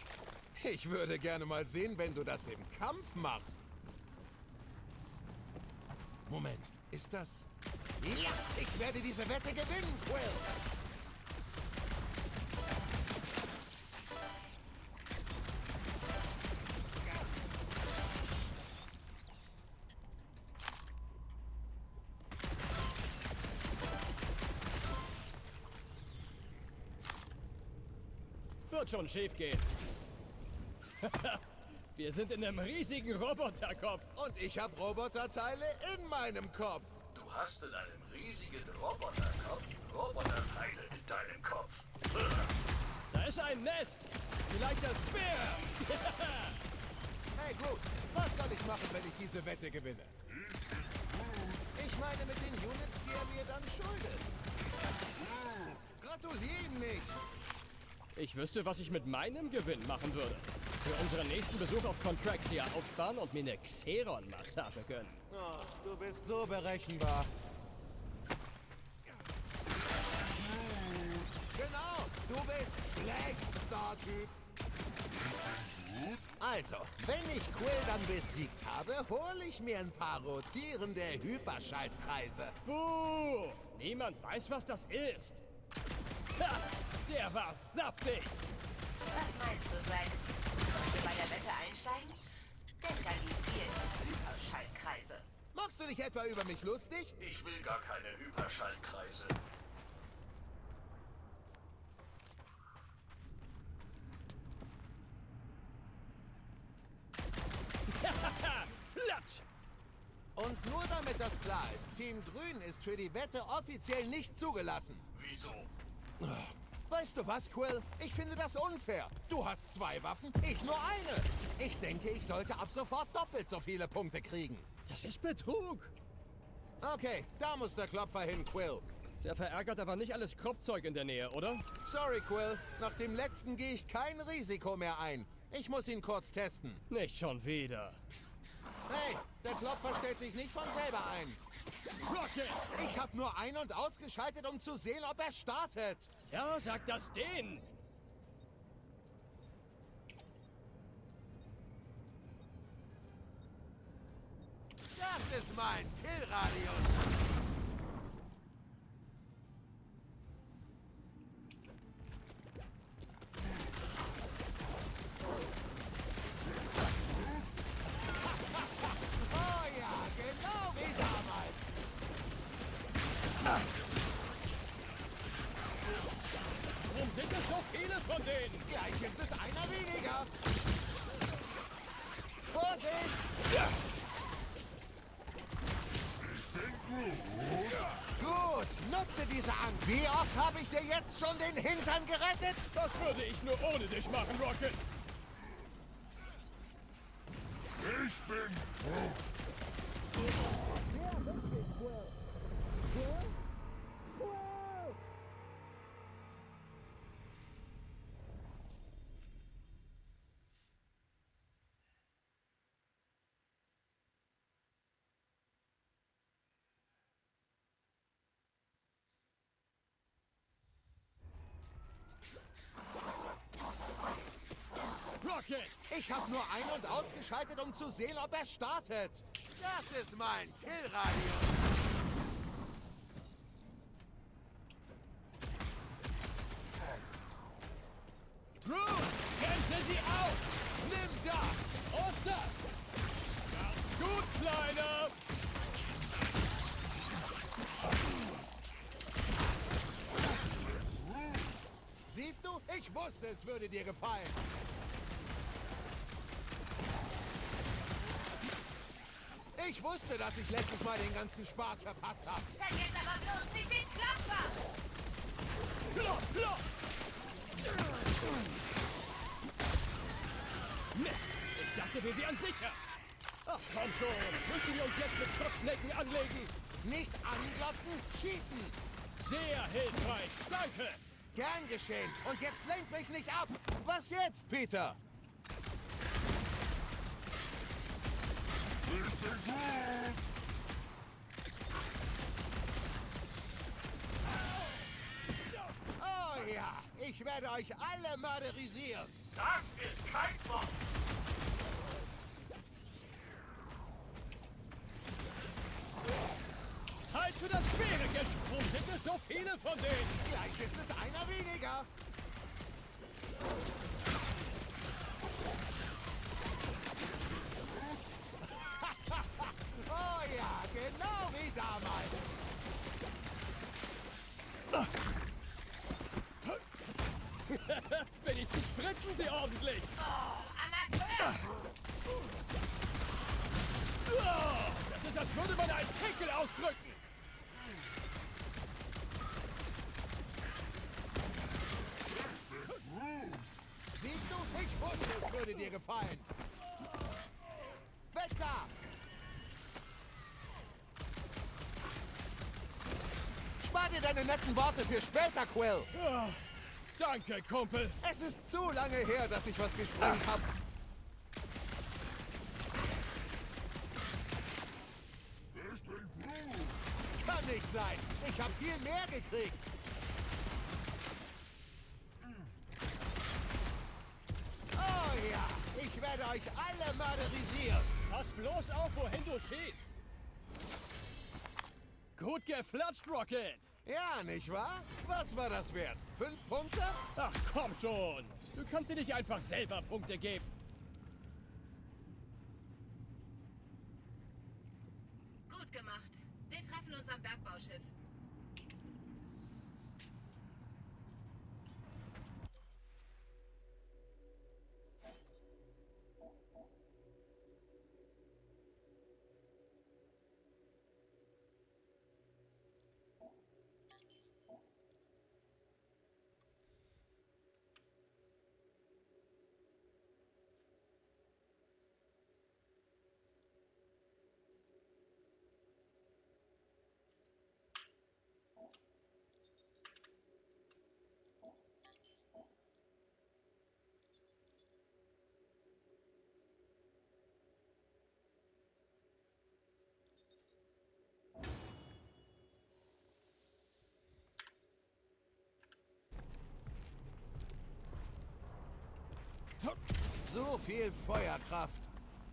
Ich würde gerne mal sehen, wenn du das im Kampf machst. Moment, ist das... Ja, ich werde diese Wette gewinnen, Quill! Wird schon schief gehen. Wir sind in einem riesigen Roboterkopf. Und ich habe Roboterteile in meinem Kopf. Du hast in einem riesigen Roboterkopf Roboterteile in deinem Kopf. Da ist ein Nest. Vielleicht das Bär. Hey, Groot, was soll ich machen, wenn ich diese Wette gewinne? Ich meine mit den Units, die er mir dann schuldet. Gratulier ihm nicht. Ich wüsste, was ich mit meinem Gewinn machen würde. Für unseren nächsten Besuch auf Contraxia aufsparen und mir eine Xeron-Massage gönnen. Oh, du bist so berechenbar. Genau, du bist schlecht, Star-Typ. Also, wenn ich Quill dann besiegt habe, hole ich mir ein paar rotierende Hyperschaltkreise. Buh! Niemand weiß, was das ist. Ha! Der war saftig! Was meinst du, Rex? Sollen wir bei der Wette einsteigen? Denk an die vielen Hyperschaltkreise. Machst du dich etwa über mich lustig? Ich will gar keine Hyperschaltkreise. Flatsch! Und nur damit das klar ist, Team Grün ist für die Wette offiziell nicht zugelassen. Wieso? Weißt du was, Quill? Ich finde das unfair. Du hast 2 Waffen, ich nur eine. Ich denke, ich sollte ab sofort doppelt so viele Punkte kriegen. Das ist Betrug! Okay, da muss der Klopfer hin, Quill. Der verärgert aber nicht alles Kruppzeug in der Nähe, oder? Sorry, Quill. Nach dem letzten gehe ich kein Risiko mehr ein. Ich muss ihn kurz testen. Nicht schon wieder. Hey, Der Klopfer stellt sich nicht von selber ein. Rocket! Ich habe nur ein- und ausgeschaltet, um zu sehen, ob er startet. Ja, sag das denen! Das ist mein Killradius. Oh ja, genau wie damals. Warum sind es so viele von denen? Gleich ist es einer weniger. Vorsicht! Gut, nutze diese Angst. Wie oft habe ich dir jetzt schon den Hintern gerettet? Das würde ich nur ohne dich machen, Rocket. Ich bin Groot. Rocket! Ich habe nur ein- und ausgeschaltet, um zu sehen, ob er startet. Das ist mein Killradius. Groot! Kämpfe sie aus! Nimm das! Und das! Mach's gut, Kleiner! Siehst du? Ich wusste, es würde dir gefallen. Ich wusste, dass ich letztes Mal den ganzen Spaß verpasst habe. Dann jetzt aber bloß nicht den Klopfer! Mist! Ich dachte, wir wären sicher! Ach komm schon! Müssen wir uns jetzt mit Schutzschnecken anlegen? Nicht anglotzen, schießen! Sehr hilfreich! Danke! Gern geschehen. Und jetzt lenk mich nicht ab. Was jetzt, Peter? Ich bin Groot. Oh ja, ich werde euch alle mörderisieren. Das ist kein Wort. Zeit für das schwere Geschoss! Warum sind es so viele von denen? Gleich ist es einer weniger. Oh ja, genau wie damals. Wenigstens spritzen sie ordentlich! Amateur! Das ist, als würde man einen Pickel ausdrücken! Siehst du, ich wusste, es würde dir gefallen. Weg da! Spar dir deine netten Worte für später, Quill. Danke, Kumpel! Es ist zu lange her, dass ich was gesprengt habe. Ich bin Groot. Kann nicht sein. Ich habe viel mehr gekriegt. Oh ja, ich werde euch alle mörderisieren. Pass bloß auf, wohin du schießt! Gut geflatscht, Rocket! Ja, nicht wahr? Was war das wert? 5 Punkte? Ach komm schon! Du kannst dir nicht einfach selber Punkte geben. Gut gemacht. Wir treffen uns am Bergbauschiff. so viel Feuerkraft.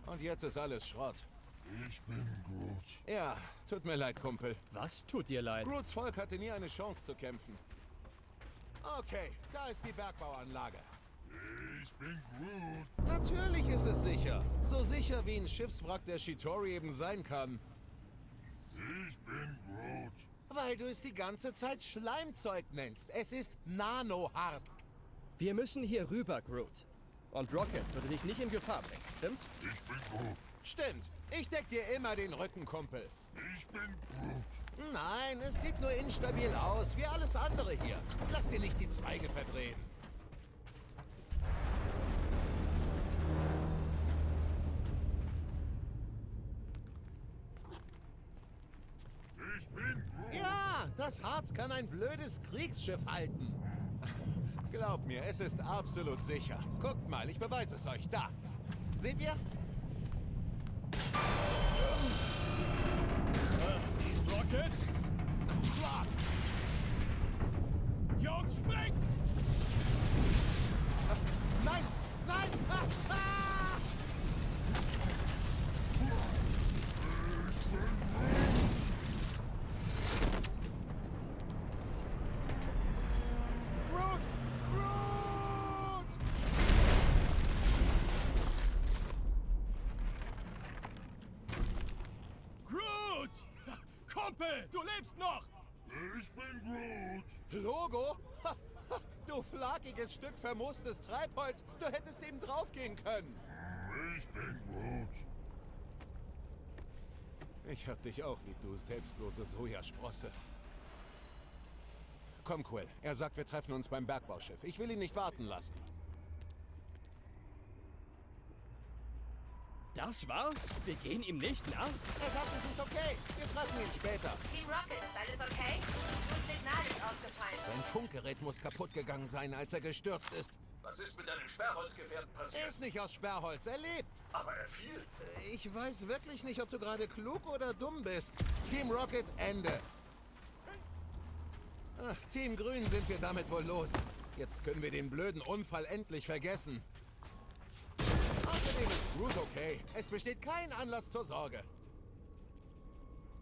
Und jetzt ist alles Schrott. Ich bin Groot. Ja, tut mir leid, Kumpel. Was tut dir leid? Groots Volk hatte nie eine Chance zu kämpfen. Okay, da ist die Bergbauanlage. Ich bin Groot. Natürlich ist es sicher. So sicher wie ein Schiffswrack der Shitori eben sein kann. Ich bin Groot. Weil du es die ganze Zeit Schleimzeug nennst. Es ist nanohart. Wir müssen hier rüber, Groot. Und Rocket würde dich nicht in Gefahr bringen, stimmt's? Ich bin Groot. Stimmt. Ich deck dir immer den Rücken, Kumpel. Ich bin Groot. Nein, es sieht nur instabil aus, wie alles andere hier. Lass dir nicht die Zweige verdrehen. Ich bin Groot. Ja, das Harz kann ein blödes Kriegsschiff halten. Glaub mir, es ist absolut sicher. Guckt mal, ich beweise es euch. Da. Seht ihr? Rocket? Schlag! Jungs, springt! Nein! Nein! Ah, ah! Groot! Groot! Groot! Kumpel, du lebst noch! Ich bin Groot. Logo? Ha, ha, du flakiges Stück vermoostes Treibholz. Du hättest eben draufgehen können. Ich bin Groot. Ich hab dich auch lieb, du selbstlose Sojasprosse. Komm, Quill. Er sagt, wir treffen uns beim Bergbauschiff. Ich will ihn nicht warten lassen. Das war's? Wir gehen ihm nicht nach? Er sagt, es ist okay. Wir treffen ihn später. Team Rocket, ist alles okay? Das Signal ist ausgefallen. Sein Funkgerät muss kaputt gegangen sein, als er gestürzt ist. Was ist mit deinem Sperrholzgefährten Er passiert? ist nicht aus Sperrholz, er lebt. Aber er fiel. Ich weiß wirklich nicht, ob du gerade klug oder dumm bist. Team Rocket, Ende. Ach, Team Grün sind wir damit wohl los. Jetzt können wir den blöden Unfall endlich vergessen. Außerdem ist Groot okay. Es besteht kein Anlass zur Sorge.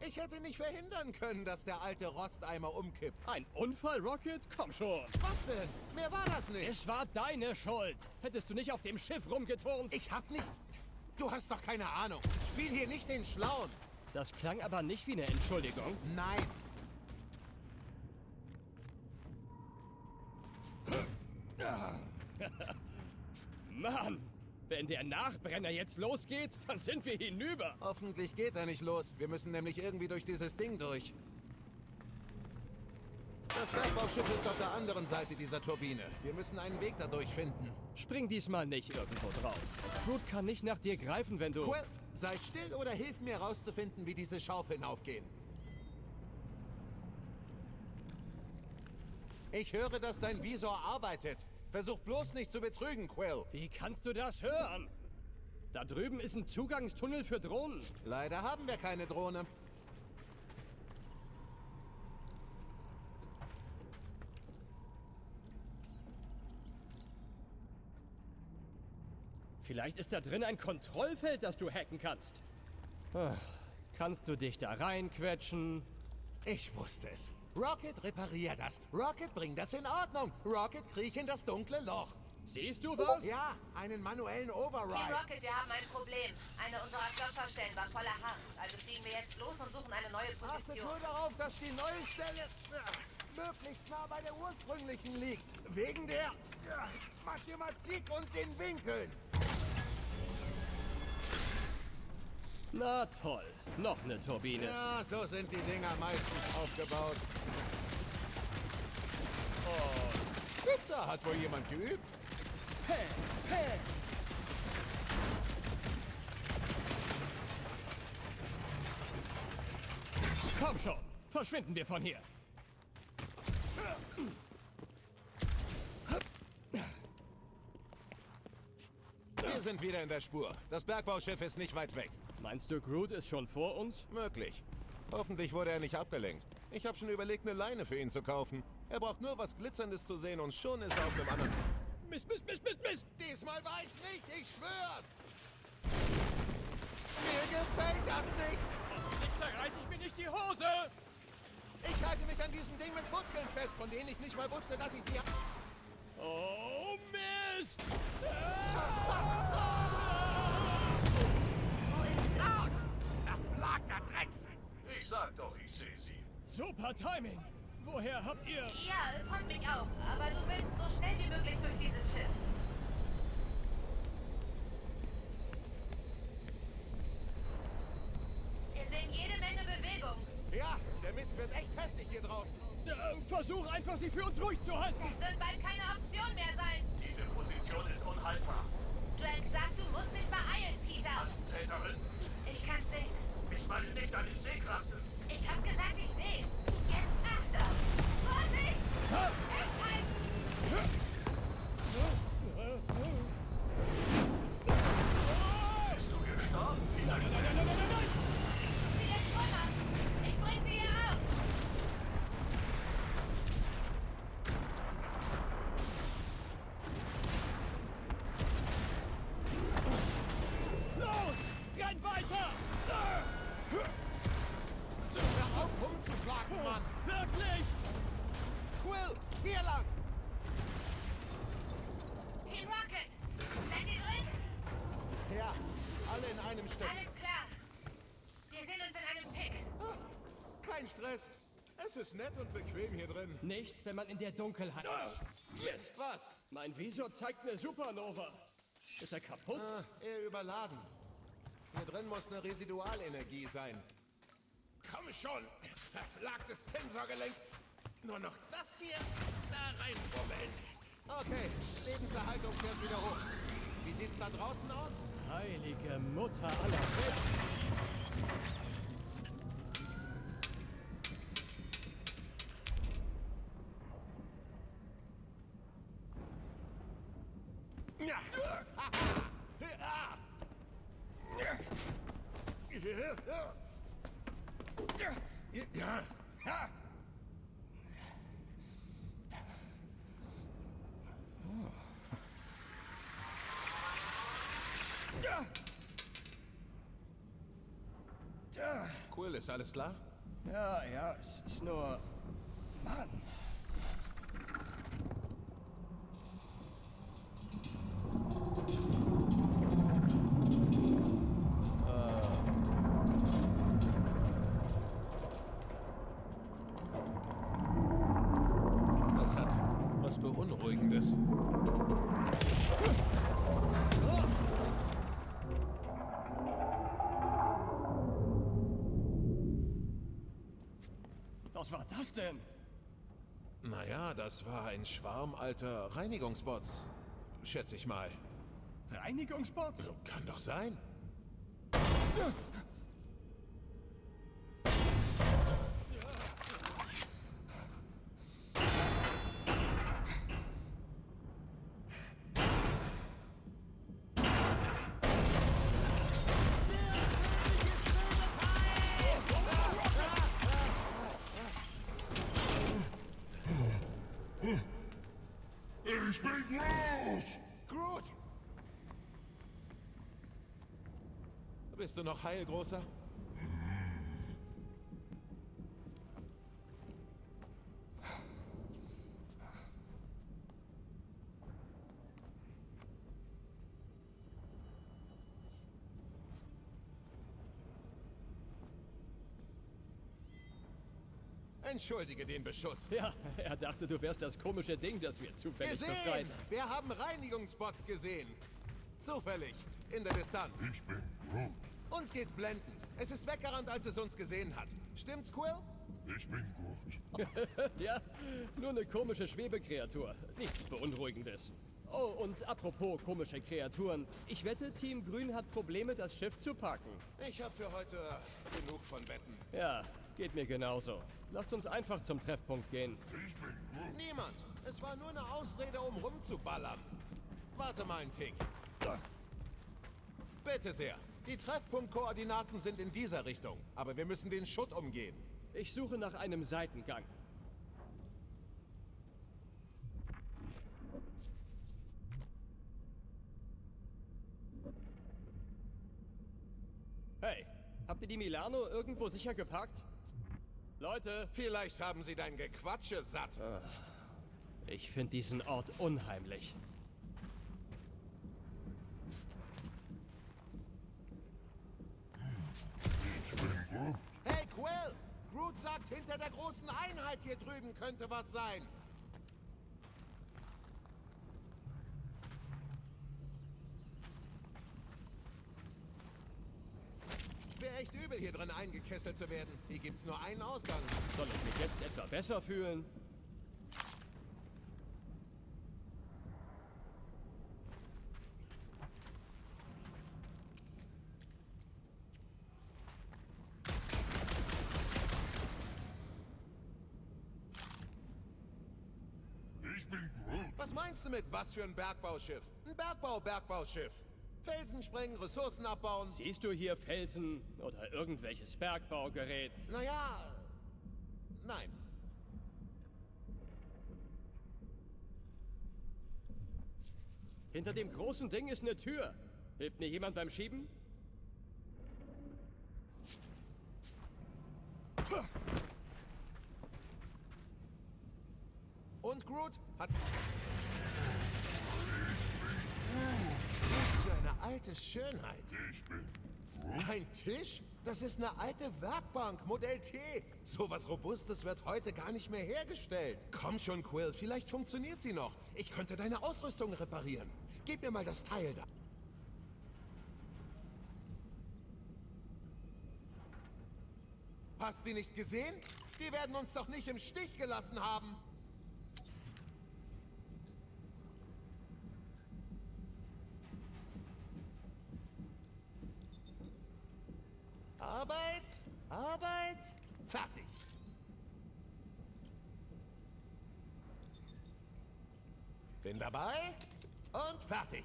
Ich hätte nicht verhindern können, dass der alte Rosteimer umkippt. Ein Unfall, Rocket? Komm schon! Was denn? Mehr war das nicht. Es war deine Schuld! Hättest du nicht auf dem Schiff rumgeturnt? Ich hab nicht... Du hast doch keine Ahnung. Spiel hier nicht den Schlauen. Das klang aber nicht wie eine Entschuldigung. Nein. Mann! Wenn der Nachbrenner jetzt losgeht, dann sind wir hinüber! Hoffentlich geht er nicht los. Wir müssen nämlich irgendwie durch dieses Ding durch. Das Bergbauschiff ist auf der anderen Seite dieser Turbine. Wir müssen einen Weg dadurch finden. Spring diesmal nicht irgendwo drauf. Groot kann nicht nach dir greifen, wenn du... Quill, sei still oder hilf mir herauszufinden, wie diese Schaufeln aufgehen. Ich höre, dass dein Visor arbeitet. Versuch bloß nicht zu betrügen, Quill. Wie kannst du das hören? Da drüben ist ein Zugangstunnel für Drohnen. Leider haben wir keine Drohne. Vielleicht ist da drin ein Kontrollfeld, das du hacken kannst. Kannst du dich da reinquetschen? Ich wusste es. Rocket, reparier das. Rocket, bring das in Ordnung. Rocket, kriech in das dunkle Loch. Siehst du was? Ja, einen manuellen Team Override. Rocket, wir haben ein Problem. Eine unserer Stopperstellen war voller Harz. Also fliegen wir jetzt los und suchen eine neue Achtet Position. nur darauf, dass die neue Stelle möglichst nah bei der ursprünglichen liegt. Wegen der Mathematik und den Winkeln. Na toll, noch eine Turbine. Ja, so sind die Dinger meistens aufgebaut. Da hat wohl jemand geübt. Hey, hey. Komm schon, verschwinden wir von hier. Wir sind wieder in der Spur. Das Bergbauschiff ist nicht weit weg. Meinst du, Groot ist schon vor uns? Möglich. Hoffentlich wurde er nicht abgelenkt. Ich habe schon überlegt, eine Leine für ihn zu kaufen. Er braucht nur was Glitzerndes zu sehen und schon ist er auf dem anderen... Mist, Mist, Mist, Mist, Mist! Diesmal war ich's nicht, ich schwör's! Mir gefällt das nicht! Hoffentlich zerreiß ich mir nicht die Hose! Ich halte mich an diesem Ding mit Muskeln fest, von denen ich nicht mal wusste, dass ich sie... Oh, Mist! Verflagter Drecks! Ich sag doch, ich sehe sie. Super Timing! Woher habt ihr... Ja, von mich auch. Aber du willst so schnell wie möglich durch dieses Schiff. Wir sehen jede Menge Bewegung. Ja, der Mist wird echt heftig hier draußen. Versuch einfach, sie für uns ruhig zu halten! Es wird bald keine Option mehr sein. Diese Position ist unhaltbar. Drake sagt, du musst dich beeilen, Peter. Täterin, Ich kann's sehen. ich meine nicht an die Sehkraft. Ich hab gesagt, ich seh's. Jetzt Achtung! Vorsicht! Festhalten! Bist du gestorben? Nein, nein, nein, nein, nein, nein! Sie ist Trümmer. Ich bring sie hier raus. Los! Renn weiter! Hör auf, rumzuschlagen, Mann! Wirklich! Quill, hier lang! Team Rocket! Seid ihr drin? Ja, alle in einem Stück. Alles klar. Wir sehen uns in einem Tick. Kein Stress. Es ist nett und bequem hier drin. Nicht, wenn man in der Dunkelheit ist. Jetzt was? Mein Visor zeigt eine Supernova. Ist er kaputt? Eher überladen. Hier drin muss eine Residualenergie sein. Komm schon, verflagtes Tensorgelenk. Nur noch das hier da reinfummeln. Okay, Lebenserhaltung fährt wieder hoch. Wie sieht's da draußen aus? Heilige Mutter aller Welt! Ja. Ja. Cool, ist alles klar? Ja, es ist nur... Mann! Das hat was Beunruhigendes. Was war das denn? Naja, das war ein Schwarm alter Reinigungsbots. Schätze ich mal. Reinigungsbots? Kann doch sein. Ich bin Groot! Groot! Bist du noch heil, Großer? Entschuldige den Beschuss. Ja, er dachte, du wärst das komische Ding, das wir zufällig befreien. Gesehen! Wir haben Reinigungsbots gesehen. Zufällig, in der Distanz. Ich bin Groot. Uns geht's blendend. Es ist weggerannt, als es uns gesehen hat. Stimmt's, Quill? Ich bin Groot. Ja, nur eine komische Schwebekreatur. Nichts Beunruhigendes. Oh, und apropos komische Kreaturen. Ich wette, Team Grün hat Probleme, das Schiff zu parken. Ich habe für heute genug von Wetten. Ja, geht mir genauso. Lasst uns einfach zum Treffpunkt gehen. Ich bin Groot. Niemand. Es war nur eine Ausrede, um rumzuballern. Warte mal einen Tick. Bitte sehr. Die Treffpunktkoordinaten sind in dieser Richtung. Aber wir müssen den Schutt umgehen. Ich suche nach einem Seitengang. die Milano irgendwo sicher geparkt? Leute, Vielleicht haben sie dein Gequatsche satt. ich finde diesen Ort unheimlich. Ich bin Groot. Hey, Quill! Groot sagt, hinter der großen Einheit hier drüben könnte was sein. Wäre echt übel, hier drin eingekesselt zu werden. Hier gibt's nur einen Ausgang. Soll ich mich jetzt etwa besser fühlen? Ich bin Groot. Was meinst du mit was für ein Bergbauschiff? Ein Bergbau-Bergbauschiff. Felsen sprengen, Ressourcen abbauen. Siehst du hier Felsen oder irgendwelches Bergbaugerät? Naja, nein. Hinter dem großen Ding ist eine Tür. Hilft mir jemand beim Schieben? Und Groot hat... Was für eine alte Schönheit. Ich bin Groot. Ein Tisch? Das ist eine alte Werkbank, Modell T. So was Robustes wird heute gar nicht mehr hergestellt. Komm schon, Quill, vielleicht funktioniert sie noch. Ich könnte deine Ausrüstung reparieren. Gib mir mal das Teil da. Hast du nicht gesehen? Die werden uns doch nicht im Stich gelassen haben. Arbeit, Arbeit, fertig. Bin dabei und fertig.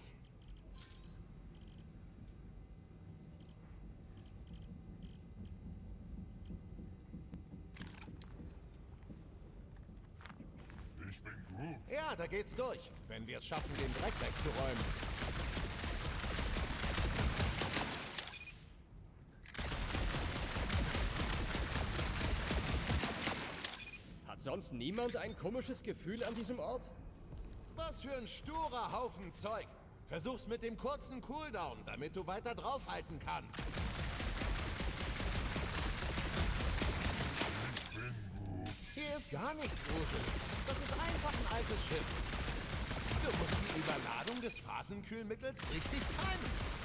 Ich bin Groot. Ja, da geht's durch, wenn wir es schaffen, den Dreck wegzuräumen. Hat sonst niemand ein komisches Gefühl an diesem Ort? Was für ein sturer Haufen Zeug. Versuch's mit dem kurzen Cooldown, damit du weiter draufhalten kannst. Hier ist gar nichts gruselig. Das ist einfach ein altes Schiff. Du musst die Überladung des Phasenkühlmittels richtig timen.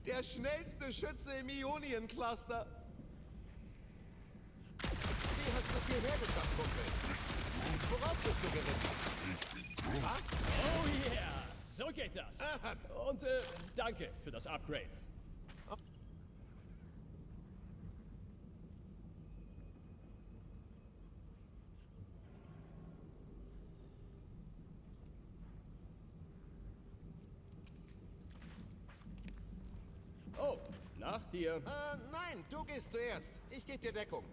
Der schnellste Schütze im Ionien-Cluster. Wie hast du es hierher geschafft, Kumpel? Worauf bist du geritten? Was? Oh yeah, so geht das. Und danke für das Upgrade. Oh, nach dir. Nein, du gehst zuerst. Ich gebe dir Deckung.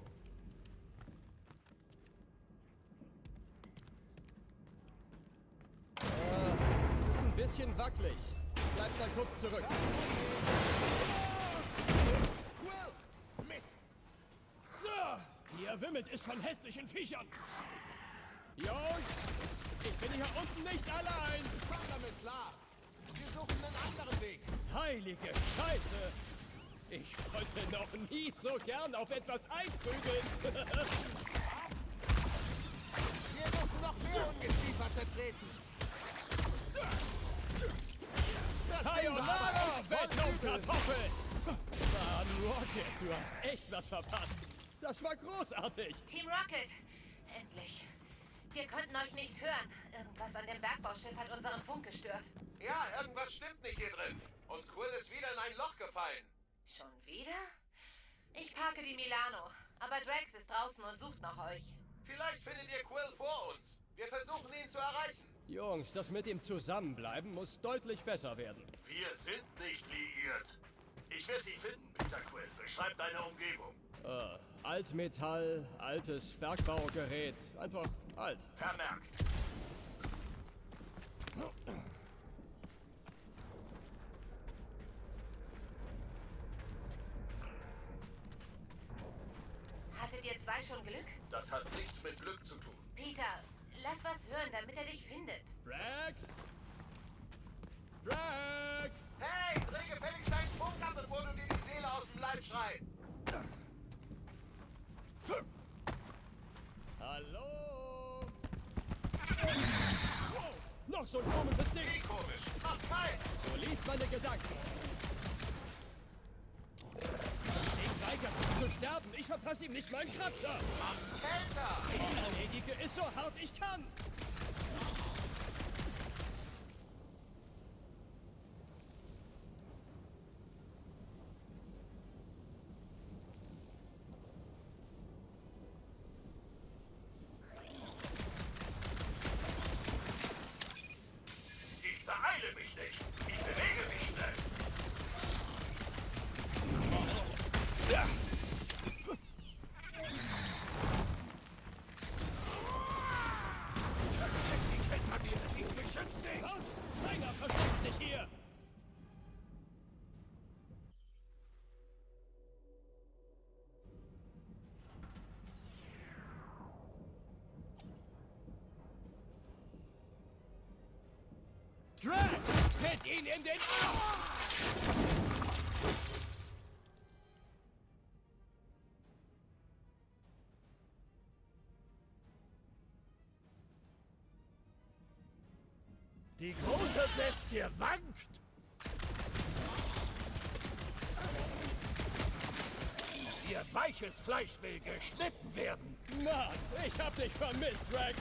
Es ist ein bisschen wackelig. Bleib mal kurz zurück. Quill! Mist! Hier wimmelt es von hässlichen Viechern. Jungs, ich bin hier unten nicht allein. Komm damit klar. Wir suchen einen anderen Weg. Heilige Scheiße. Ich wollte noch nie so gern auf etwas einprügeln. Wir müssen noch mehr Ungeziefer zertreten. Das Ding war aber Sayonara, echt voll übel. Weltraumkartoffel! Mann, Rocket, du hast echt was verpasst. Das war großartig. Team Rocket! Endlich. Wir konnten euch nicht hören. Irgendwas an dem Bergbauschiff hat unseren Funk gestört. Ja, irgendwas stimmt nicht hier drin. Und Quill ist wieder in ein Loch gefallen. Schon wieder? Ich parke die Milano. Aber Drax ist draußen und sucht nach euch. Vielleicht findet ihr Quill vor uns. Wir versuchen ihn zu erreichen. Jungs, das mit dem Zusammenbleiben muss deutlich besser werden. Wir sind nicht liiert. Ich werde dich finden, Peter Quill. Beschreib deine Umgebung. Altmetall, altes Bergbaugerät. Einfach alt. Vermerkt. Hattet ihr zwei schon Glück? Das hat nichts mit Glück zu tun. Peter, lass was hören, damit er dich findet. Drax! Drax! Hey, dreh gefälligst deinen Funk ab, bevor du dir die Seele aus dem Leib schreit. Hallo? Wow, noch so ein komisches Ding. Wie komisch. Mach kalt. Du liest meine Gedanken. Das Ding weigert sich zu sterben. Ich verpasse ihm nicht meinen Kratzer. Mach's kälter. Ich erledige es so hart ich kann. Ich beeile mich nicht. Ich bewege mich schnell. Ja. Was? Keiner versteckt sich hier. Drax! Tritt ihn in den Arsch! Die große Bestie wankt. Ihr weiches Fleisch will geschnitten werden. Mann, ich hab dich vermisst, Drax.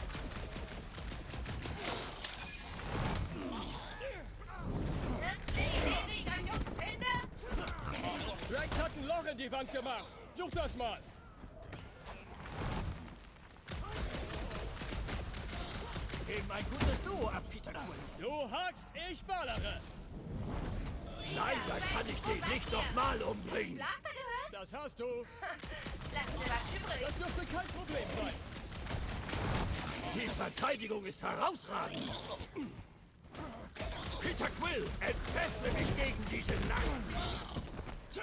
Drax hat ein Loch in die Wand gemacht. Such das mal. Geben ein gutes Duo ab, Peter Quill. Du hackst, ich ballere. Leider kann ich dich nicht nochmal umbringen. Blaster gehört? Das hast du. Lass dir was übrig. Das dürfte kein Problem sein. Die Verteidigung ist herausragend. Peter Quill, entfessle mich gegen diese Narren. Die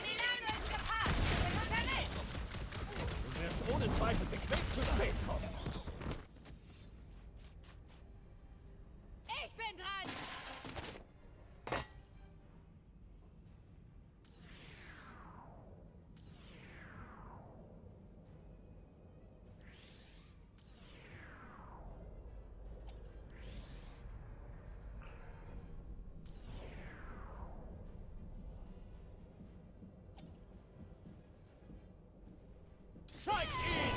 Milano ist geparkt. Wir sind unterwegs. Du wirst ohne Zweifel bequem zu spät kommen. Ich bin dran. Zeig's ihm!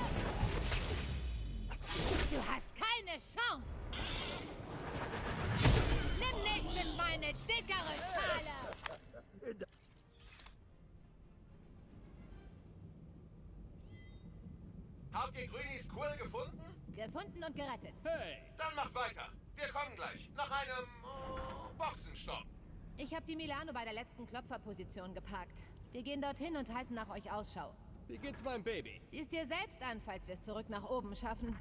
Du hast keine Chance. Nimm nächstes Mal eine dickere Schale. Habt ihr Grünis Quill gefunden? Gefunden und gerettet. Hey, Dann macht weiter. Wir kommen gleich. Nach einem Boxenstopp. Ich habe die Milano bei der letzten Klopferposition geparkt. Wir gehen dorthin und halten nach euch Ausschau. wie geht's meinem Baby? Sieh's dir selbst an, falls wir es zurück nach oben schaffen.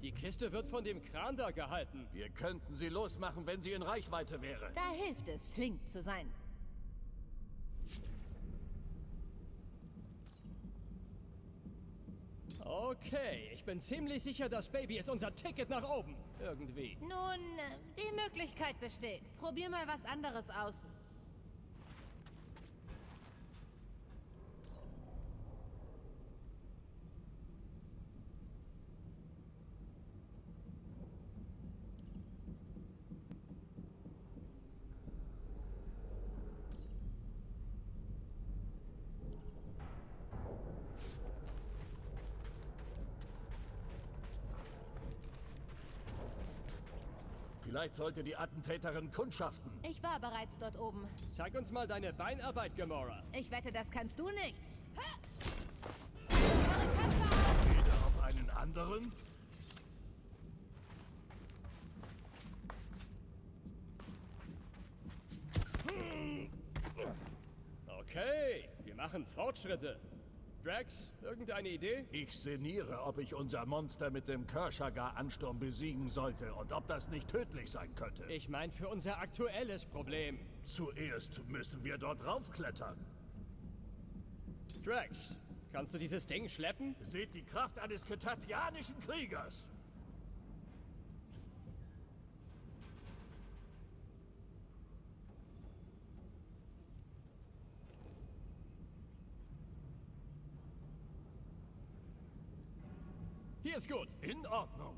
Die Kiste wird von dem Kran da gehalten. Wir könnten sie losmachen, wenn sie in Reichweite wäre. Da hilft es, flink zu sein. Okay, ich bin ziemlich sicher, das Baby ist unser Ticket nach oben. Irgendwie. Nun, die Möglichkeit besteht. Probier mal was anderes aus. Vielleicht sollte die Attentäterin kundschaften. Ich war bereits dort oben. Zeig uns mal deine Beinarbeit, Gamora. Ich wette, das kannst du nicht. Jeder auf einen anderen? machen Fortschritte. Drax, irgendeine Idee? Ich sinniere, ob ich unser Monster mit dem Kershagar-Ansturm besiegen sollte und ob das nicht tödlich sein könnte. Ich meine für unser aktuelles Problem. Zuerst müssen wir dort raufklettern. Drax, kannst du dieses Ding schleppen? Seht die Kraft eines ketafianischen Kriegers. Hier ist gut. In Ordnung.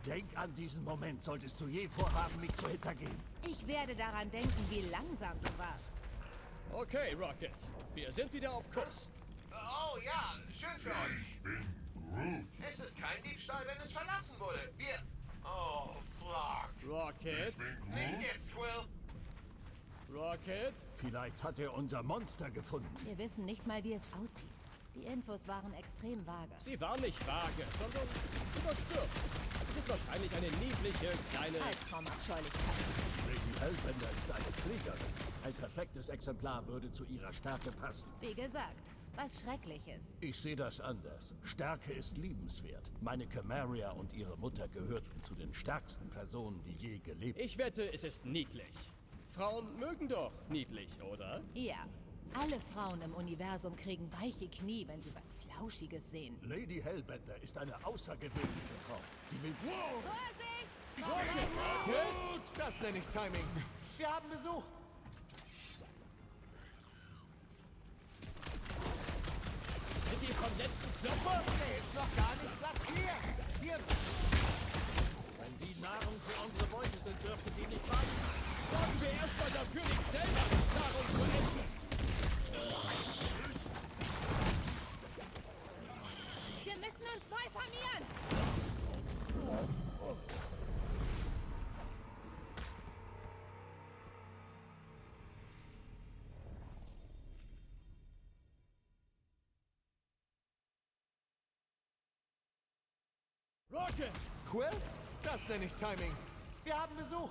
Denk an diesen Moment, solltest du je vorhaben, mich zu hintergehen. Ich werde daran denken, wie langsam du warst. Okay, Rocket. Wir sind wieder auf Kurs. Oh ja, schön für euch. Ich bin Groot. Es ist kein Diebstahl, wenn es verlassen wurde. Wir... Oh, fuck. Rocket. Ich bin Nicht Groot. jetzt, Quill. Rocket. Vielleicht hat er unser Monster gefunden. Wir wissen nicht mal, wie es aussieht. Die Infos waren extrem vage. Sie war nicht vage, sondern überstürzt. Es ist wahrscheinlich eine niedliche, kleine... Albtraumabscheulichkeit. Lady Hellbender ist eine Kriegerin. Ein perfektes Exemplar würde zu ihrer Stärke passen. Wie gesagt, was Schreckliches. Ich sehe das anders. Stärke ist liebenswert. Meine Camaria und ihre Mutter gehörten zu den stärksten Personen, die je gelebt haben. Ich wette, es ist niedlich. Frauen mögen doch niedlich, oder? Ja, alle Frauen im Universum kriegen weiche Knie, wenn sie was Flauschiges sehen. Lady Hellbender ist eine außergewöhnliche Frau. Sie will... Vorsicht! Das nenne ich Timing. Wir haben Besuch. Sind die vom letzten Klopfer? Der ist noch gar nicht platziert. Hier... Wenn die Nahrung für unsere Beute sind, dürfte die nicht reichen. Sorgen wir erstmal dafür, nicht selber Nahrung zu essen. Wir müssen uns neu formieren! Rocket! Quill? Das nenne ich Timing. Wir haben Besuch.